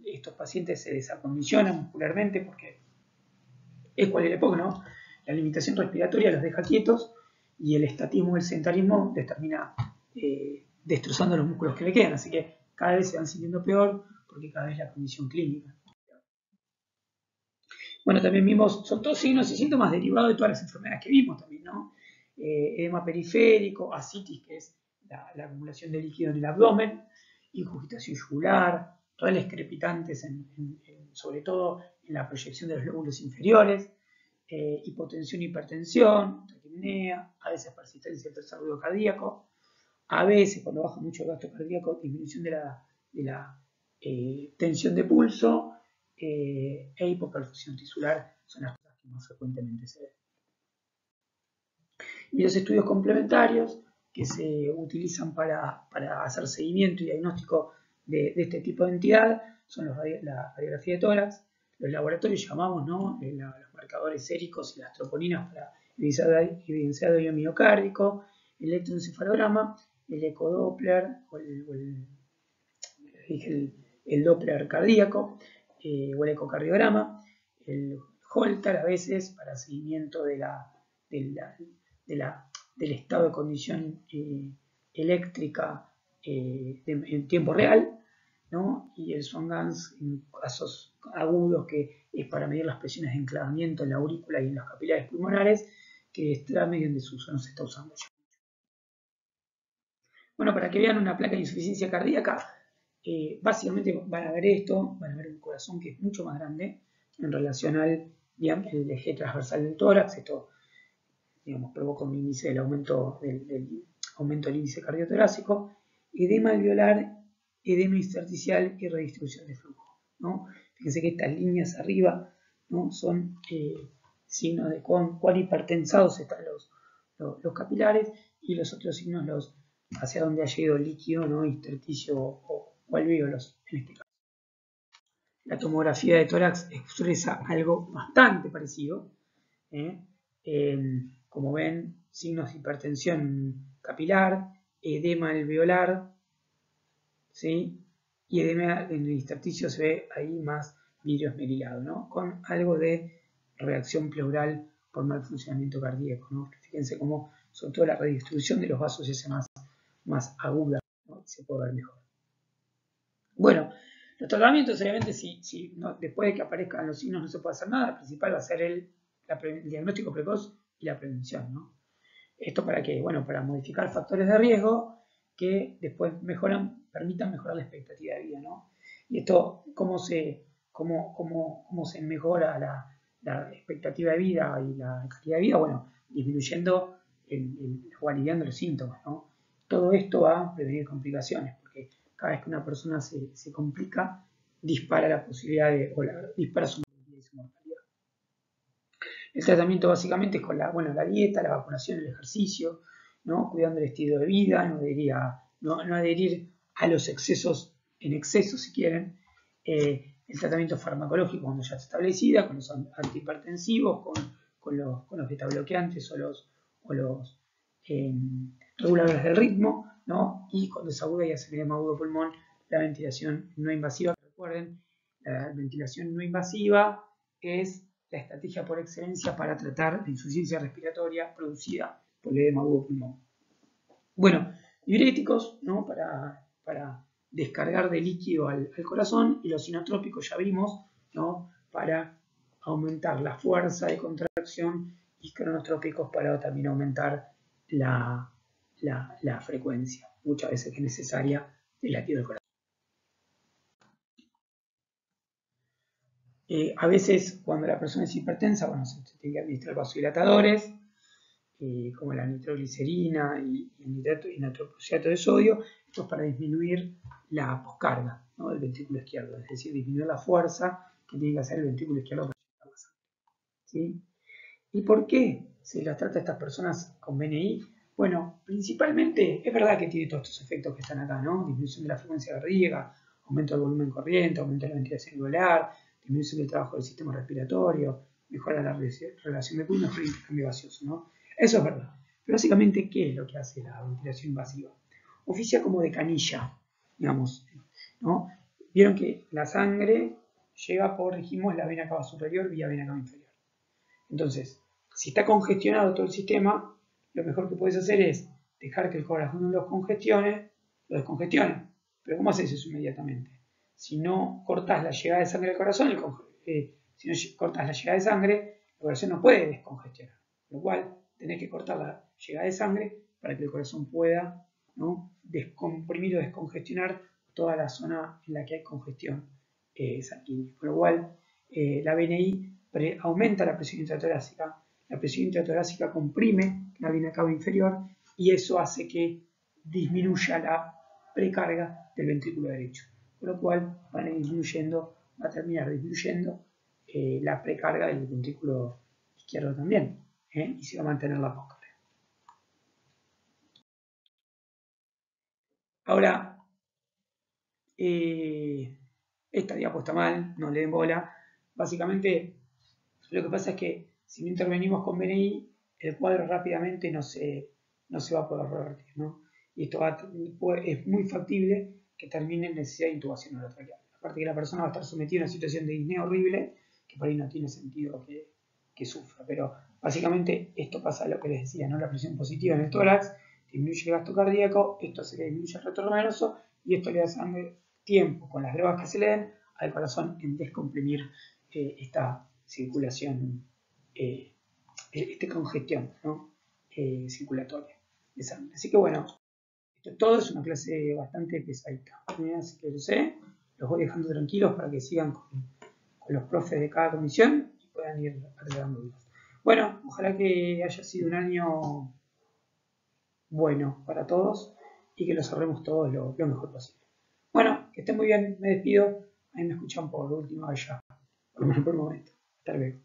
estos pacientes se desacondicionan muscularmente porque es cual el EPOC, ¿no? La limitación respiratoria los deja quietos y el estatismo y el sedentarismo les termina destrozando los músculos que le quedan, así que cada vez se van sintiendo peor porque cada vez la condición clínica. Bueno, también vimos, son todos signos y síntomas derivados de todas las enfermedades que vimos también, ¿no? Edema periférico, ascitis, que es la acumulación de líquido en el abdomen, ingurgitación yugular, rales crepitantes, sobre todo en la proyección de los lóbulos inferiores, hipotensión, hipertensión, taquipnea, a veces persistencia del tercer ruido cardíaco, a veces cuando baja mucho el gasto cardíaco, disminución de la tensión de pulso e hipoperfusión tisular son las cosas que más frecuentemente se ven. Y los estudios complementarios que se utilizan para hacer seguimiento y diagnóstico de este tipo de entidad son la radiografía de tórax, los laboratorios llamamos, ¿no? Los marcadores séricos y las troponinas para evidenciar daño miocárdico, el electroencefalograma, el ecodoppler o el Doppler cardíaco o el ecocardiograma, el Holter a veces para seguimiento del estado de condición eléctrica en tiempo real, ¿no? Y el Swan-Ganz en casos agudos que es para medir las presiones de enclavamiento en la aurícula y en los capilares pulmonares, que está medio en desuso, no se está usando ya. Bueno, para que vean una placa de insuficiencia cardíaca, básicamente van a ver esto, van a ver un corazón que es mucho más grande en relación al el eje transversal del tórax. Esto, digamos, provoca un índice del aumento del índice cardiotorácico, edema alveolar, edema intersticial y redistribución de flujo, ¿no? Fíjense que estas líneas arriba, ¿no? Son signos de cuán hipertensados están los capilares, y los otros signos hacia donde haya ido el líquido, ¿no? Intersticio o alvéolos en este caso. La tomografía de tórax expresa algo bastante parecido. Como ven, signos de hipertensión capilar, edema alveolar, ¿sí? Y edema en el intersticio se ve ahí más vidrio esmerilado, ¿no? Con algo de reacción pleural por mal funcionamiento cardíaco, ¿no? Fíjense cómo, sobre todo la redistribución de los vasos se hace más aguda, ¿no? Se puede ver mejor. Bueno, los tratamientos, obviamente, después de que aparezcan los signos no se puede hacer nada, el principal va a ser el diagnóstico precoz y la prevención, ¿no? Esto para qué? Bueno, para modificar factores de riesgo que después permitan mejorar la expectativa de vida, ¿no? Y esto, ¿cómo se mejora la expectativa de vida y la calidad de vida? Bueno, disminuyendo o aliviando los síntomas, ¿no? Todo esto va a prevenir complicaciones, porque cada vez que una persona se complica, dispara la posibilidad dispara su mortalidad y su mortalidad. El tratamiento básicamente es con la dieta, la vacunación, el ejercicio, ¿no? Cuidando el estilo de vida, no adherir a los excesos en exceso si quieren. El tratamiento farmacológico cuando ya está establecida, con los antihipertensivos, con los betabloqueantes o los reguladores del ritmo, ¿no? Y cuando se aguda y hace edema agudo pulmón, la ventilación no invasiva. Recuerden, la ventilación no invasiva es la estrategia por excelencia para tratar la insuficiencia respiratoria producida por el edema agudo pulmón. Bueno, diuréticos, ¿no? Para descargar de líquido al corazón, y los inotrópicos ya vimos, ¿no? Para aumentar la fuerza de contracción, y cronotrópicos para también aumentar la frecuencia, muchas veces que es necesaria, del latido del corazón. A veces cuando la persona es hipertensa, bueno, se tiene que administrar vasodilatadores, como la nitroglicerina y el nitroprusiato de sodio. Esto es para disminuir la poscarga, ¿no? Del ventrículo izquierdo, es decir, disminuir la fuerza que tiene que hacer el ventrículo izquierdo para llevar la sangre, ¿sí? ¿Y por qué se las trata a estas personas con BNI? Bueno, principalmente es verdad que tiene todos estos efectos que están acá, ¿no? Disminución de la frecuencia cardíaca, aumento del volumen corriente, aumento de la ventilación alveolar, disminución del trabajo del sistema respiratorio, mejora la relación de pulmón, mejora el intercambio gaseoso, ¿no? Eso es verdad. Pero básicamente, ¿qué es lo que hace la ventilación invasiva? Oficia como de canilla, digamos, ¿no? Vieron que la sangre llega por, dijimos, la vena cava superior vía vena cava inferior. Entonces, si está congestionado todo el sistema, lo mejor que puedes hacer es dejar que el corazón lo descongestione. Pero ¿cómo haces eso inmediatamente? Si no cortas la llegada de sangre al corazón, el corazón no puede descongestionar. Lo cual, tenés que cortar la llegada de sangre para que el corazón pueda, ¿no? descomprimir o descongestionar toda la zona en la que hay congestión sanguínea. Con lo cual, la BNI aumenta la presión intratorácica comprime la vena cava inferior, y eso hace que disminuya la precarga del ventrículo derecho, con lo cual va a terminar disminuyendo la precarga del ventrículo izquierdo también, y se va a mantener la poscarga. Ahora, esta diapo está mal, no le den bola. Básicamente, lo que pasa es que si no intervenimos con BNI, el cuadro rápidamente no se va a poder revertir, ¿no? Y esto es muy factible que termine en necesidad de intubación orotraqueal. Aparte que la persona va a estar sometida a una situación de disnea horrible, que por ahí no tiene sentido que sufra. Pero básicamente esto pasa lo que les decía, ¿no? La presión positiva en el tórax disminuye el gasto cardíaco, esto hace que disminuya el retorno venoso, y esto le da tiempo, con las drogas que se le den, al corazón en descomprimir esta circulación, esta congestión, ¿no? Circulatoria de sangre. Así que bueno, esto todo es una clase bastante pesadita. Así que yo sé, los voy dejando tranquilos para que sigan con los profes de cada comisión y puedan ir aclarando dudas. Bueno, ojalá que haya sido un año bueno para todos y que lo cerremos todos lo mejor posible. Bueno, que estén muy bien, me despido. Ahí me escuchan por última vez ya, por lo menos por el momento. Hasta luego.